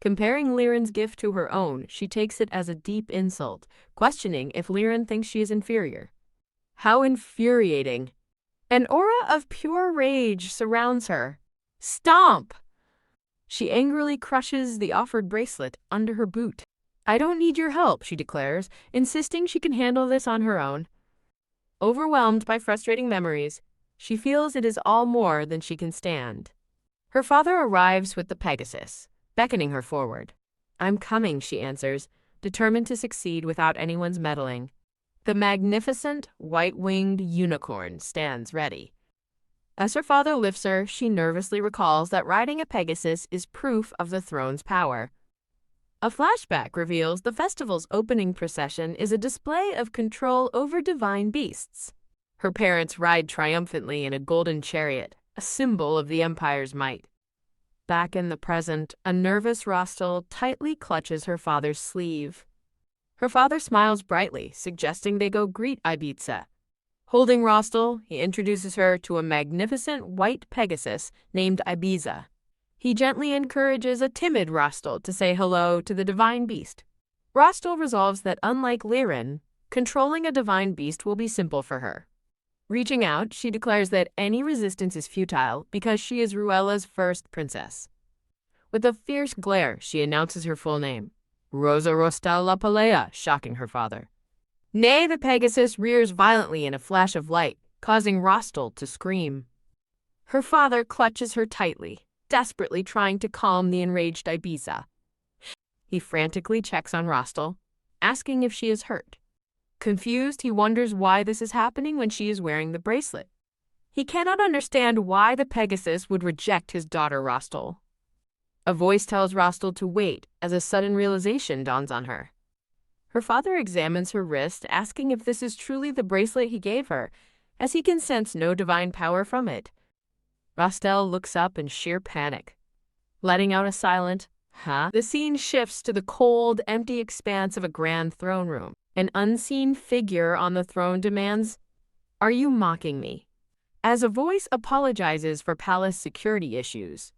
S1: Comparing Liren's gift to her own, she takes it as a deep insult, questioning if Liren thinks she is inferior. How infuriating! An aura of pure rage surrounds her. Stomp! She angrily crushes the offered bracelet under her boot. I don't need your help, she declares, insisting she can handle this on her own. Overwhelmed by frustrating memories, she feels it is all more than she can stand. Her father arrives with the Pegasus, beckoning her forward. I'm coming, she answers, determined to succeed without anyone's meddling. The magnificent, white-winged unicorn stands ready. As her father lifts her, she nervously recalls that riding a Pegasus is proof of the throne's power. A flashback reveals the festival's opening procession is a display of control over divine beasts. Her parents ride triumphantly in a golden chariot, a symbol of the Empire's might. Back in the present, a nervous Rostal tightly clutches her father's sleeve. Her father smiles brightly, suggesting they go greet Ibiza. Holding Rostal, he introduces her to a magnificent white Pegasus named Ibiza. He gently encourages a timid Rostal to say hello to the divine beast. Rostal resolves that unlike Liren, controlling a divine beast will be simple for her. Reaching out, she declares that any resistance is futile because she is Ruella's first princess. With a fierce glare, she announces her full name, Rosa Rostal La Palea, shocking her father. Nay, the Pegasus rears violently in a flash of light, causing Rostal to scream. Her father clutches her tightly, desperately trying to calm the enraged Ibiza. He frantically checks on Rostal, asking if she is hurt. Confused, he wonders why this is happening when she is wearing the bracelet. He cannot understand why the Pegasus would reject his daughter Rostal. A voice tells Rostal to wait as a sudden realization dawns on her. Her father examines her wrist, asking if this is truly the bracelet he gave her, as he can sense no divine power from it. Rostal looks up in sheer panic. Letting out a silent, huh? The scene shifts to the cold, empty expanse of a grand throne room. An unseen figure on the throne demands, "Are you mocking me?" As a voice apologizes for palace security issues.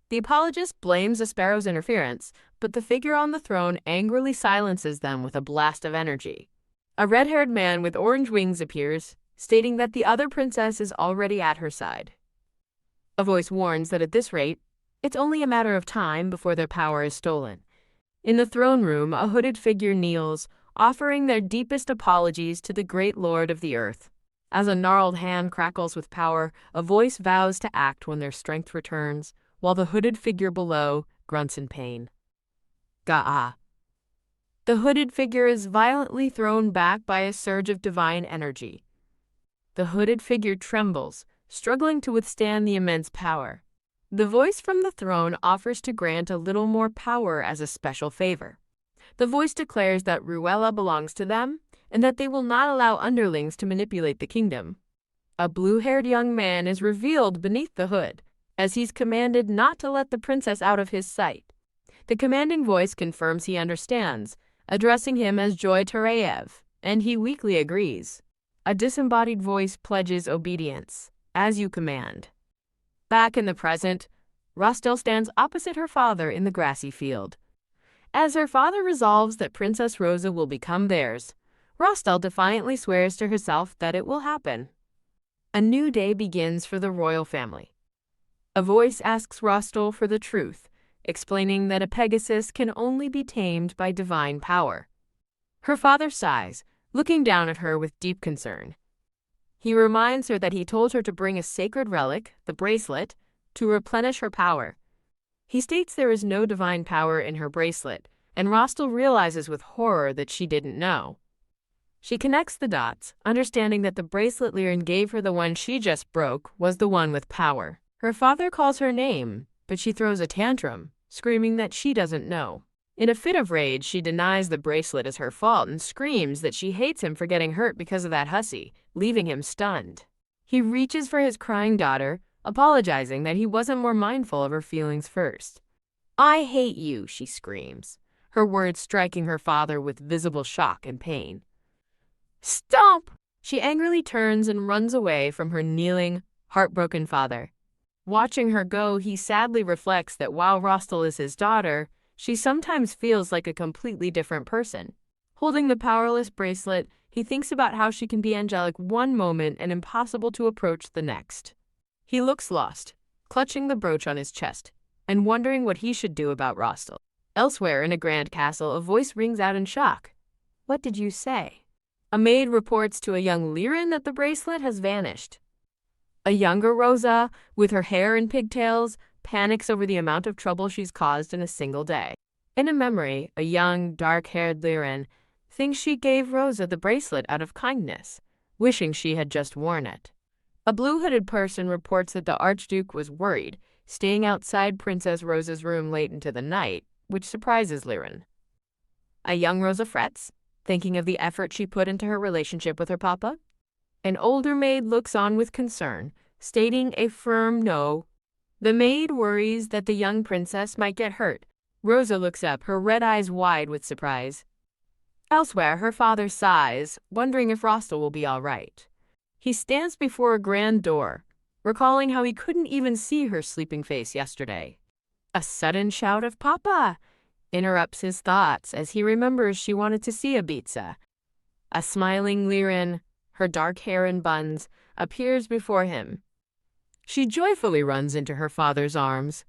S1: The apologist blames Aspero's interference, but the figure on the throne angrily silences them with a blast of energy. A red-haired man with orange wings appears, stating that the other princess is already at her side. A voice warns that at this rate, it's only a matter of time before their power is stolen. In the throne room, a hooded figure kneels, offering their deepest apologies to the great lord of the earth. As a gnarled hand crackles with power, a voice vows to act when their strength returns, while the hooded figure below grunts in pain. Ga'a. The hooded figure is violently thrown back by a surge of divine energy. The hooded figure trembles, struggling to withstand the immense power. The voice from the throne offers to grant a little more power as a special favor. The voice declares that Ruella belongs to them, and that they will not allow underlings to manipulate the kingdom. A blue-haired young man is revealed beneath the hood, as he's commanded not to let the princess out of his sight. The commanding voice confirms he understands, addressing him as Joy Tereyev, and he weakly agrees. A disembodied voice pledges obedience, as you command. Back in the present, Rostel stands opposite her father in the grassy field. As her father resolves that Princess Rosa will become theirs, Rostel defiantly swears to herself that it will happen. A new day begins for the royal family. A voice asks Rostel for the truth, explaining that a Pegasus can only be tamed by divine power. Her father sighs, looking down at her with deep concern. He reminds her that he told her to bring a sacred relic, the bracelet, to replenish her power. He states there is no divine power in her bracelet, and Rostel realizes with horror that she didn't know. She connects the dots, understanding that the bracelet Liren gave her, the one she just broke, was the one with power. Her father calls her name, but she throws a tantrum, screaming that she doesn't know. In a fit of rage, she denies the bracelet is her fault and screams that she hates him for getting hurt because of that hussy, leaving him stunned. He reaches for his crying daughter, apologizing that he wasn't more mindful of her feelings first. "I hate you," she screams, her words striking her father with visible shock and pain. "Stop!" She angrily turns and runs away from her kneeling, heartbroken father. Watching her go, he sadly reflects that while Rostel is his daughter, she sometimes feels like a completely different person. Holding the powerless bracelet, he thinks about how she can be angelic one moment and impossible to approach the next. He looks lost, clutching the brooch on his chest, and wondering what he should do about Rostel. Elsewhere in a grand castle, a voice rings out in shock. "What did you say?" A maid reports to a young Liren that the bracelet has vanished. A younger Rosa, with her hair in pigtails, panics over the amount of trouble she's caused in a single day. In a memory, a young, dark-haired Liren thinks she gave Rosa the bracelet out of kindness, wishing she had just worn it. A blue-hooded person reports that the Archduke was worried, staying outside Princess Rosa's room late into the night, which surprises Liren. A young Rosa frets, thinking of the effort she put into her relationship with her papa. An older maid looks on with concern, stating a firm no. The maid worries that the young princess might get hurt. Rosa looks up, her red eyes wide with surprise. Elsewhere, her father sighs, wondering if Rostel will be all right. He stands before a grand door, recalling how he couldn't even see her sleeping face yesterday. A sudden shout of "Papa!" interrupts his thoughts as he remembers she wanted to see Ibiza. A smiling Liren, her dark hair in buns, appears before him. She joyfully runs into her father's arms.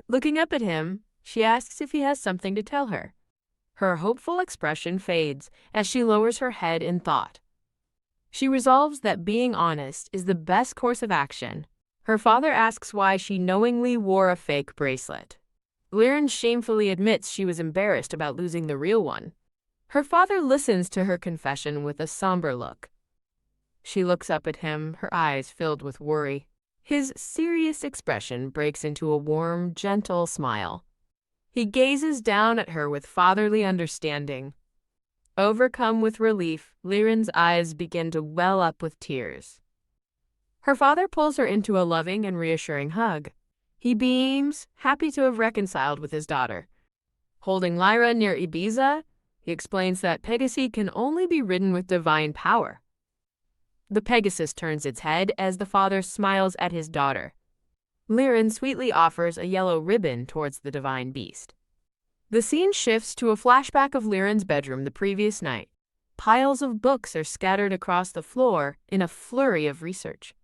S1: Looking up at him, she asks if he has something to tell her. Her hopeful expression fades as she lowers her head in thought. She resolves that being honest is the best course of action. Her father asks why she knowingly wore a fake bracelet. Liren shamefully admits she was embarrassed about losing the real one. Her father listens to her confession with a somber look. She looks up at him, her eyes filled with worry. His serious expression breaks into a warm, gentle smile. He gazes down at her with fatherly understanding. Overcome with relief, Liren's eyes begin to well up with tears. Her father pulls her into a loving and reassuring hug. He beams, happy to have reconciled with his daughter. Holding Lyra near Ibiza, he explains that Pegasus can only be ridden with divine power. The Pegasus turns its head as the father smiles at his daughter. Liren sweetly offers a yellow ribbon towards the divine beast. The scene shifts to a flashback of Liren's bedroom the previous night. Piles of books are scattered across the floor in a flurry of research.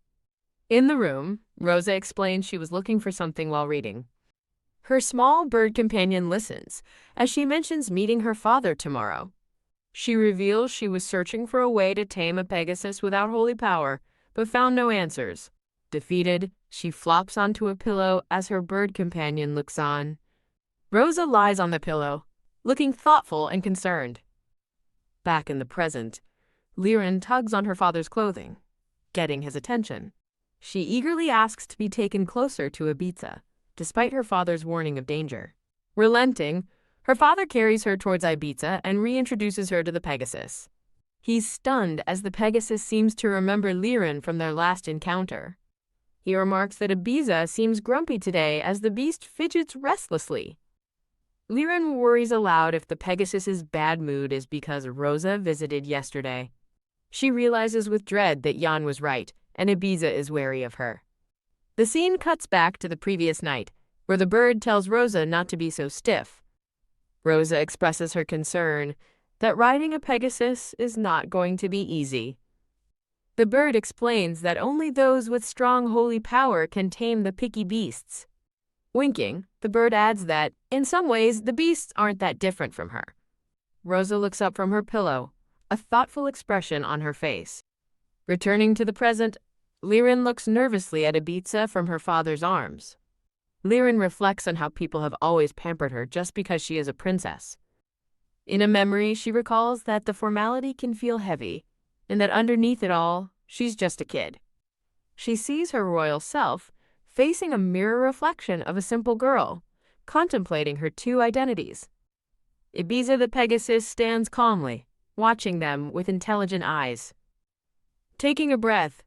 S1: In the room, Rosa explains she was looking for something while reading. Her small bird companion listens as she mentions meeting her father tomorrow. She reveals she was searching for a way to tame a Pegasus without holy power, but found no answers. Defeated, she flops onto a pillow as her bird companion looks on. Rosa lies on the pillow, looking thoughtful and concerned. Back in the present, Liren tugs on her father's clothing, getting his attention. She eagerly asks to be taken closer to Ibiza, despite her father's warning of danger. Relenting, her father carries her towards Ibiza and reintroduces her to the Pegasus. He's stunned as the Pegasus seems to remember Liren from their last encounter. He remarks that Ibiza seems grumpy today as the beast fidgets restlessly. Liren worries aloud if the Pegasus's bad mood is because Rosa visited yesterday. She realizes with dread that Jan was right, and Ibiza is wary of her. The scene cuts back to the previous night, where the bird tells Rosa not to be so stiff. Rosa expresses her concern that riding a Pegasus is not going to be easy. The bird explains that only those with strong holy power can tame the picky beasts. Winking, the bird adds that, in some ways, the beasts aren't that different from her. Rosa looks up from her pillow, a thoughtful expression on her face. Returning to the present, Liren looks nervously at Ibiza from her father's arms. Liren reflects on how people have always pampered her just because she is a princess. In a memory, she recalls that the formality can feel heavy, and that underneath it all, she's just a kid. She sees her royal self facing a mirror reflection of a simple girl, contemplating her two identities. Ibiza the Pegasus stands calmly, watching them with intelligent eyes. Taking a breath,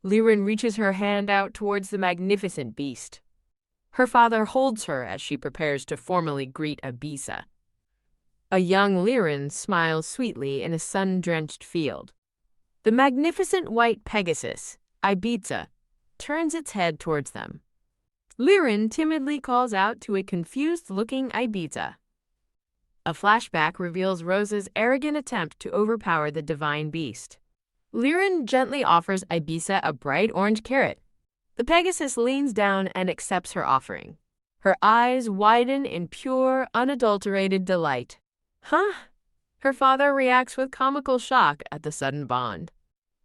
S1: Liren reaches her hand out towards the magnificent beast. Her father holds her as she prepares to formally greet Ibiza. A young Liren smiles sweetly in a sun-drenched field. The magnificent white Pegasus, Ibiza, turns its head towards them. Liren timidly calls out to a confused-looking Ibiza. A flashback reveals Rosa's arrogant attempt to overpower the divine beast. Liren gently offers Ibiza a bright orange carrot. The Pegasus leans down and accepts her offering. Her eyes widen in pure, unadulterated delight. Huh? Her father reacts with comical shock at the sudden bond.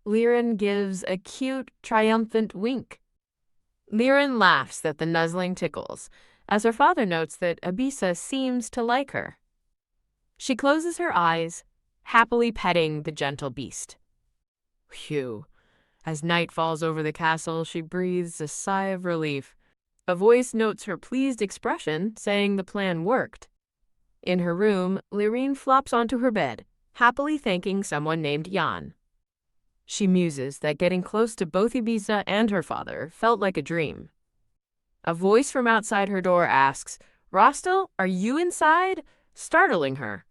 S1: Liren gives a cute, triumphant wink. Liren laughs at the nuzzling tickles, as her father notes that Ibiza seems to like her. She closes her eyes, happily petting the gentle beast. Phew. As night falls over the castle, she breathes a sigh of relief. A voice notes her pleased expression, saying the plan worked. In her room, Liren flops onto her bed, happily thanking someone named Jan. She muses that getting close to both Ibiza and her father felt like a dream. A voice from outside her door asks, "Rostel, are you inside?" startling her.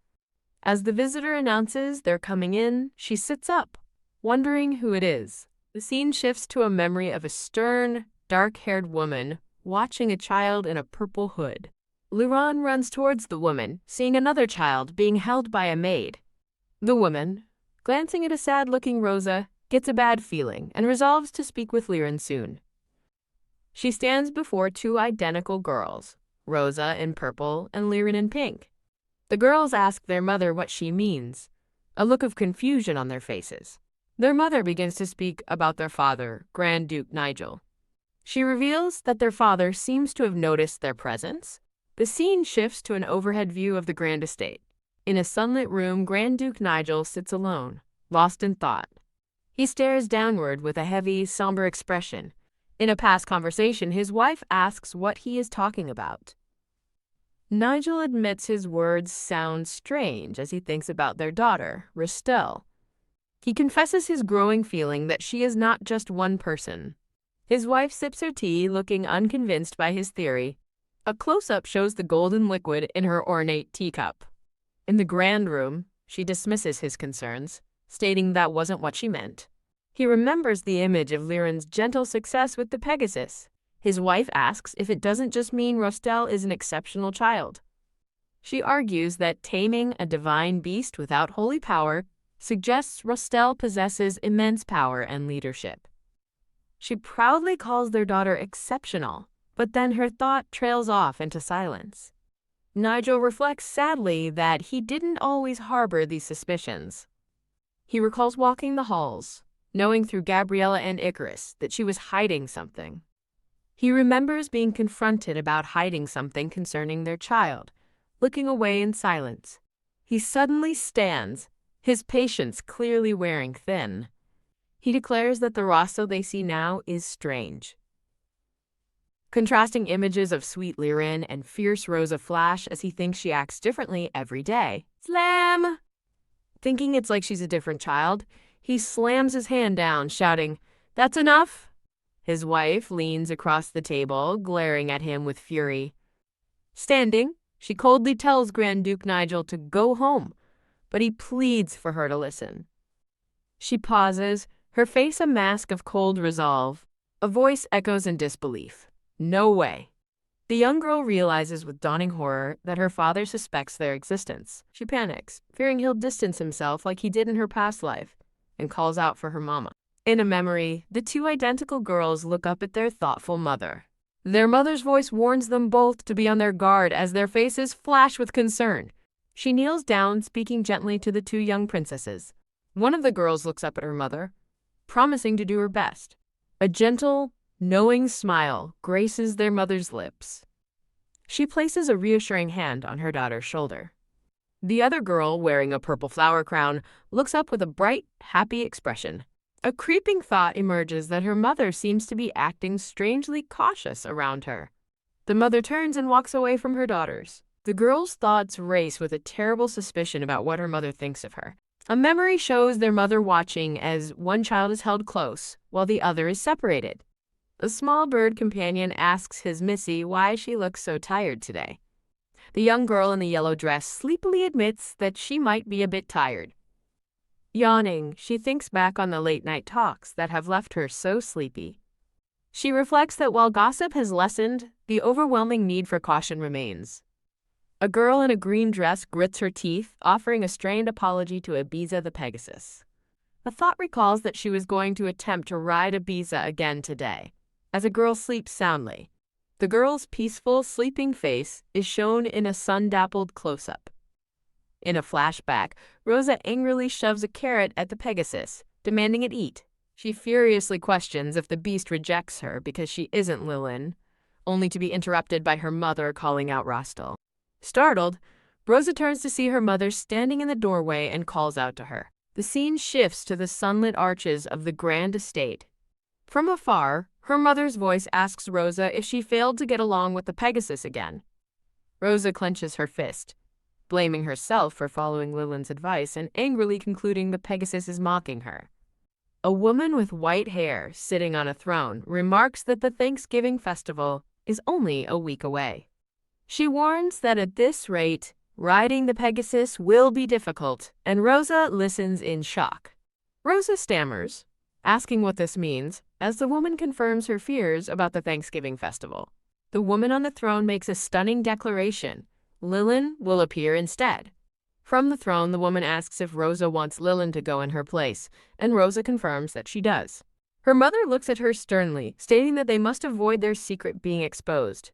S1: As the visitor announces they're coming in, she sits up, wondering who it is. The scene shifts to a memory of a stern, dark-haired woman watching a child in a purple hood. Liren runs towards the woman, seeing another child being held by a maid. The woman, glancing at a sad-looking Rosa, gets a bad feeling and resolves to speak with Liren soon. She stands before two identical girls, Rosa in purple and Liren in pink. The girls ask their mother what she means, a look of confusion on their faces. Their mother begins to speak about their father, Grand Duke Nigel. She reveals that their father seems to have noticed their presence. The scene shifts to an overhead view of the grand estate. In a sunlit room, Grand Duke Nigel sits alone, lost in thought. He stares downward with a heavy, somber expression. In a past conversation, his wife asks what he is talking about. Nigel admits his words sound strange as he thinks about their daughter, Rostel. He confesses his growing feeling that she is not just one person. His wife sips her tea, looking unconvinced by his theory. A close-up shows the golden liquid in her ornate teacup. In the grand room, she dismisses his concerns, stating that wasn't what she meant. He remembers the image of Liren's gentle success with the Pegasus. His wife asks if it doesn't just mean Rostel is an exceptional child. She argues that taming a divine beast without holy power suggests Rostel possesses immense power and leadership. She proudly calls their daughter exceptional, but then her thought trails off into silence. Nigel reflects sadly that he didn't always harbor these suspicions. He recalls walking the halls, knowing through Gabriella and Icarus that she was hiding something. He remembers being confronted about hiding something concerning their child, looking away in silence. He suddenly stands, his patience clearly wearing thin. He declares that the Rostel they see now is strange. Contrasting images of sweet Liren and fierce Rosa flash as he thinks she acts differently every day. Slam! Thinking it's like she's a different child, he slams his hand down, shouting, "That's enough!" His wife leans across the table, glaring at him with fury. Standing, She coldly tells Grand Duke Nigel to go home, but he pleads for her to listen. She pauses, her face a mask of cold resolve. A voice echoes in disbelief. No way. The young girl realizes with dawning horror that her father suspects their existence. She panics, fearing he'll distance himself like he did in her past life, and calls out for her mama. In a memory, the two identical girls look up at their thoughtful mother. Their mother's voice warns them both to be on their guard as their faces flash with concern. She kneels down, speaking gently to the two young princesses. One of the girls looks up at her mother, promising to do her best. A gentle, knowing smile graces their mother's lips. She places a reassuring hand on her daughter's shoulder. The other girl, wearing a purple flower crown, looks up with a bright, happy expression. A creeping thought emerges that her mother seems to be acting strangely cautious around her. The mother turns and walks away from her daughters. The girl's thoughts race with a terrible suspicion about what her mother thinks of her. A memory shows their mother watching as one child is held close while the other is separated. A small bird companion asks his Missy why she looks so tired today. The young girl in the yellow dress sleepily admits that she might be a bit tired. Yawning, she thinks back on the late-night talks that have left her so sleepy. She reflects that while gossip has lessened, the overwhelming need for caution remains. A girl in a green dress grits her teeth, offering a strained apology to Ibiza the Pegasus. A thought recalls that she was going to attempt to ride Ibiza again today. As a girl sleeps soundly, the girl's peaceful, sleeping face is shown in a sun-dappled close-up. In a flashback, Rosa angrily shoves a carrot at the Pegasus, demanding it eat. She furiously questions if the beast rejects her because she isn't Lilin, only to be interrupted by her mother calling out Rostel. Startled, Rosa turns to see her mother standing in the doorway and calls out to her. The scene shifts to the sunlit arches of the grand estate. From afar, her mother's voice asks Rosa if she failed to get along with the Pegasus again. Rosa clenches her fist, blaming herself for following Lilin's advice and angrily concluding the Pegasus is mocking her. A woman with white hair sitting on a throne remarks that the Thanksgiving festival is only a week away. She warns that at this rate, riding the Pegasus will be difficult, and Rosa listens in shock. Rosa stammers, asking what this means, as the woman confirms her fears about the Thanksgiving festival. The woman on the throne makes a stunning declaration. Lilin will appear instead. From the throne, the woman asks if Rosa wants Lilin to go in her place, and Rosa confirms that she does. Her mother looks at her sternly, stating that they must avoid their secret being exposed.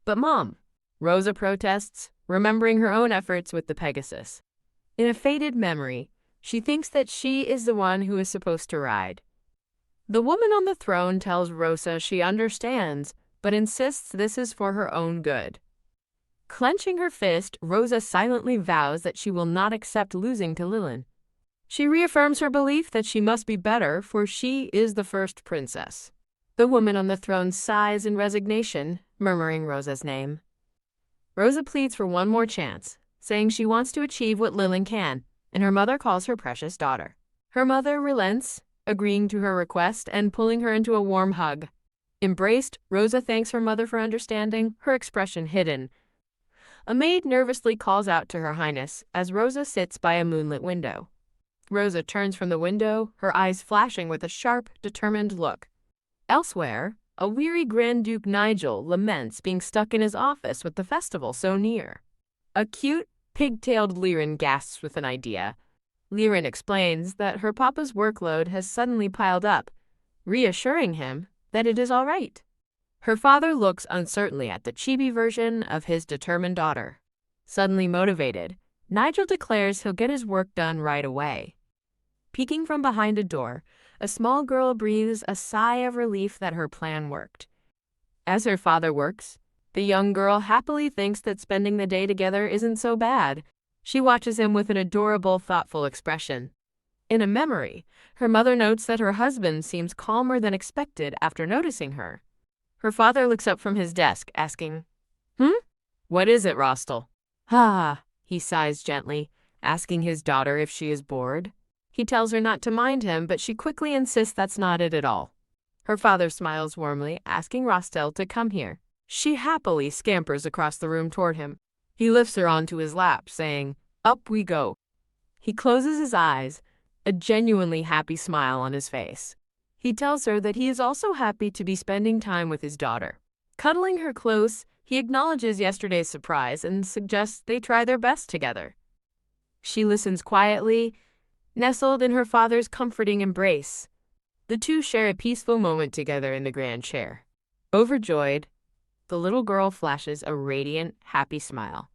S1: But Mom, Rosa protests, remembering her own efforts with the Pegasus. In a faded memory, she thinks that she is the one who is supposed to ride. The woman on the throne tells Rosa she understands, but insists this is for her own good. Clenching her fist, Rosa silently vows that she will not accept losing to Lilin. She reaffirms her belief that she must be better, for she is the first princess. The woman on the throne sighs in resignation, murmuring Rosa's name. Rosa pleads for one more chance, saying she wants to achieve what Lilin can, and her mother calls her precious daughter. Her mother relents, agreeing to her request and pulling her into a warm hug. Embraced, Rosa thanks her mother for understanding, her expression hidden. A maid nervously calls out to Her Highness as Rosa sits by a moonlit window. Rosa turns from the window, her eyes flashing with a sharp, determined look. Elsewhere, a weary Grand Duke Nigel laments being stuck in his office with the festival so near. A cute, pig-tailed Liren gasps with an idea. Liren explains that her papa's workload has suddenly piled up, reassuring him that it is all right. Her father looks uncertainly at the chibi version of his determined daughter. Suddenly motivated, Nigel declares he'll get his work done right away. Peeking from behind a door, a small girl breathes a sigh of relief that her plan worked. As her father works, the young girl happily thinks that spending the day together isn't so bad. She watches him with an adorable, thoughtful expression. In a memory, her mother notes that her husband seems calmer than expected after noticing her. Her father looks up from his desk, asking, What is it, Rostel? Ah, he sighs gently, asking his daughter if she is bored. He tells her not to mind him, but she quickly insists that's not it at all. Her father smiles warmly, asking Rostel to come here. She happily scampers across the room toward him. He lifts her onto his lap, saying, "Up we go." He closes his eyes, a genuinely happy smile on his face. He tells her that he is also happy to be spending time with his daughter. Cuddling her close, he acknowledges yesterday's surprise and suggests they try their best together. She listens quietly, nestled in her father's comforting embrace. The two share a peaceful moment together in the grand chair. Overjoyed, the little girl flashes a radiant, happy smile.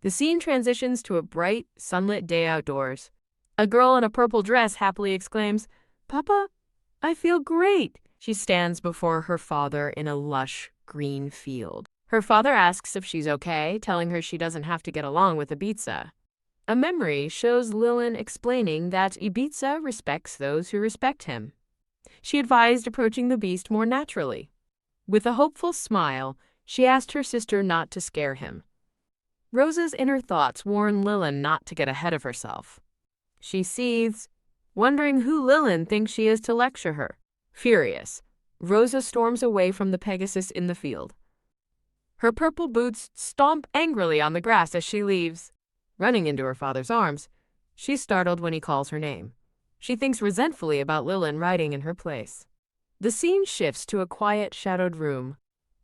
S1: The scene transitions to a bright, sunlit day outdoors. A girl in a purple dress happily exclaims, "Papa, I feel great." She stands before her father in a lush, green field. Her father asks if she's okay, telling her she doesn't have to get along with Ibiza. A memory shows Lilin explaining that Ibiza respects those who respect him. She advised approaching the beast more naturally. With a hopeful smile, she asked her sister not to scare him. Rosa's inner thoughts warn Lilin not to get ahead of herself. She seethes, wondering who Lilin thinks she is to lecture her. Furious, Rosa storms away from the Pegasus in the field. Her purple boots stomp angrily on the grass as she leaves. Running into her father's arms, she's startled when he calls her name. She thinks resentfully about Lilin riding in her place. The scene shifts to a quiet, shadowed room.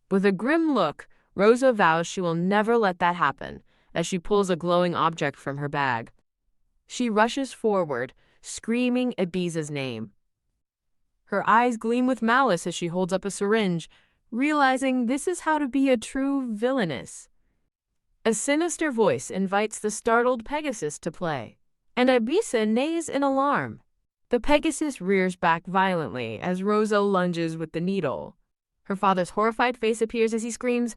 S1: With a grim look, Rosa vows she will never let that happen as she pulls a glowing object from her bag. She rushes forward, screaming Ibiza's name. Her eyes gleam with malice as she holds up a syringe, realizing this is how to be a true villainess. A sinister voice invites the startled Pegasus to play, and Ibiza neighs in alarm. The Pegasus rears back violently as Rosa lunges with the needle. Her father's horrified face appears as he screams,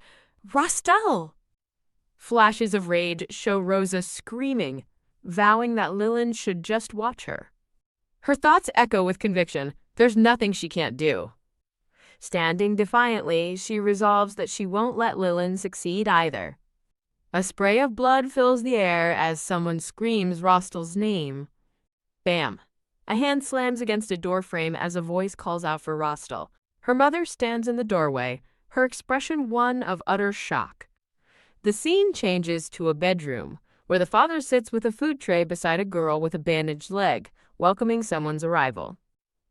S1: "Rostel!" Flashes of rage show Rosa screaming, vowing that Lilin should just watch her. Her thoughts echo with conviction. There's nothing she can't do. Standing defiantly, she resolves that she won't let Lilin succeed either. A spray of blood fills the air as someone screams Rostel's name. Bam! A hand slams against a doorframe as a voice calls out for Rostel. Her mother stands in the doorway, her expression one of utter shock. The scene changes to a bedroom, where the father sits with a food tray beside a girl with a bandaged leg, welcoming someone's arrival.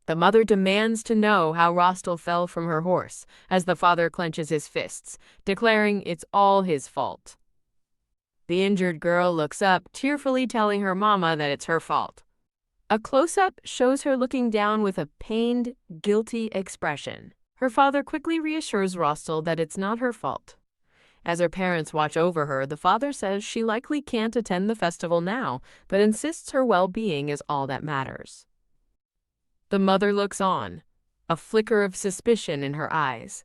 S1: The mother demands to know how Rostel fell from her horse, as the father clenches his fists, declaring it's all his fault. The injured girl looks up, tearfully telling her mama that it's her fault. A close-up shows her looking down with a pained, guilty expression. Her father quickly reassures Rostel that it's not her fault. As her parents watch over her, the father says she likely can't attend the festival now, but insists her well-being is all that matters. The mother looks on, a flicker of suspicion in her eyes.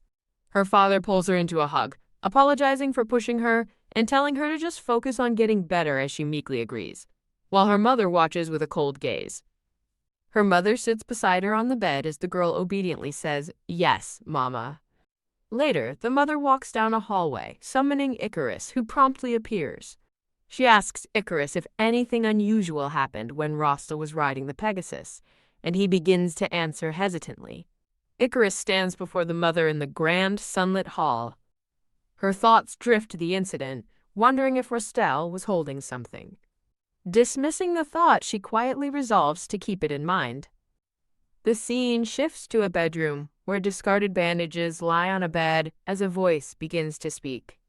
S1: Her father pulls her into a hug, apologizing for pushing her and telling her to just focus on getting better as she meekly agrees, while her mother watches with a cold gaze. Her mother sits beside her on the bed as the girl obediently says, "Yes, Mama." Later, the mother walks down a hallway, summoning Icarus, who promptly appears. She asks Icarus if anything unusual happened when Rostel was riding the Pegasus, and he begins to answer hesitantly. Icarus stands before the mother in the grand, sunlit hall. Her thoughts drift to the incident, wondering if Rostel was holding something. Dismissing the thought, she quietly resolves to keep it in mind. The scene shifts to a bedroom, where discarded bandages lie on a bed as a voice begins to speak.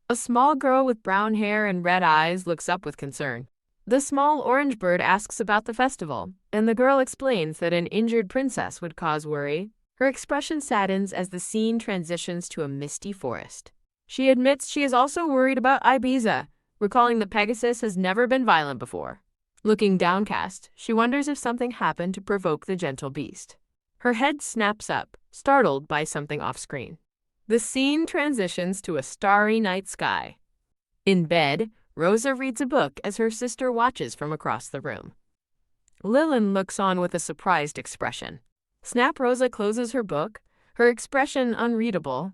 S1: A small girl with brown hair and red eyes looks up with concern. The small orange bird asks about the festival, and the girl explains that an injured princess would cause worry. Her expression saddens as the scene transitions to a misty forest. She admits she is also worried about Ibiza, recalling that Pegasus has never been violent before. Looking downcast, she wonders if something happened to provoke the gentle beast. Her head snaps up, startled by something off-screen. The scene transitions to a starry night sky. In bed, Rosa reads a book as her sister watches from across the room. Lilin looks on with a surprised expression. Snap Rosa closes her book, her expression unreadable.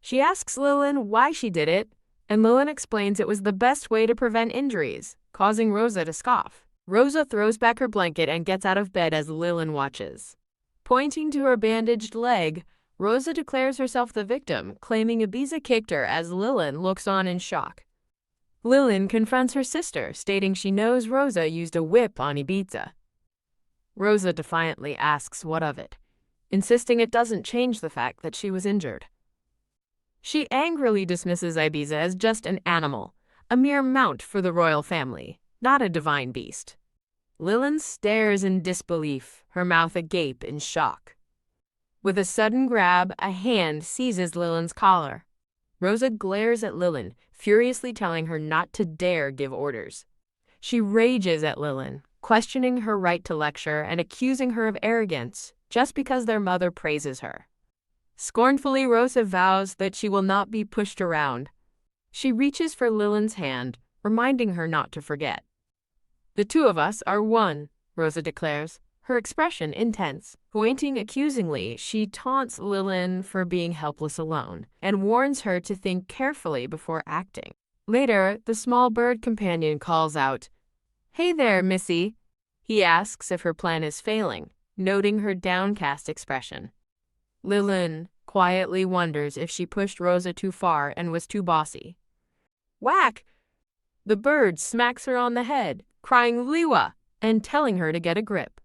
S1: She asks Lilin why she did it, and Lilin explains it was the best way to prevent injuries, causing Rosa to scoff. Rosa throws back her blanket and gets out of bed as Lilin watches. Pointing to her bandaged leg, Rosa declares herself the victim, claiming Ibiza kicked her as Lilin looks on in shock. Lillian confronts her sister, stating she knows Rosa used a whip on Ibiza. Rosa defiantly asks what of it, insisting it doesn't change the fact that she was injured. She angrily dismisses Ibiza as just an animal, a mere mount for the royal family, not a divine beast. Lillian stares in disbelief, her mouth agape in shock. With a sudden grab, a hand seizes Lillian's collar. Rosa glares at Lillian, furiously telling her not to dare give orders. She rages at Lillian, questioning her right to lecture and accusing her of arrogance just because their mother praises her. Scornfully, Rosa vows that she will not be pushed around. She reaches for Lillian's hand, reminding her not to forget. "The two of us are one," Rosa declares, her expression intense. Pointing accusingly, she taunts Lillian for being helpless alone and warns her to think carefully before acting. Later, the small bird companion calls out, "Hey there, Missy." He asks if her plan is failing, noting her downcast expression. Lillian quietly wonders if she pushed Rosa too far and was too bossy. Whack! The bird smacks her on the head, crying "Liwa," and telling her to get a grip.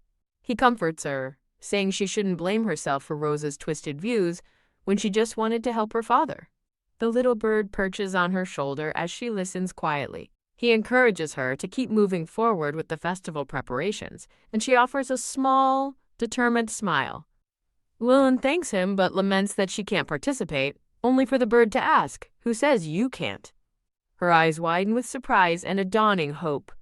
S1: He comforts her, saying she shouldn't blame herself for Rosa's twisted views when she just wanted to help her father. The little bird perches on her shoulder as she listens quietly. He encourages her to keep moving forward with the festival preparations, and she offers a small, determined smile. Lillian thanks him but laments that she can't participate, only for the bird to ask, "Who says you can't?" Her eyes widen with surprise and a dawning hope.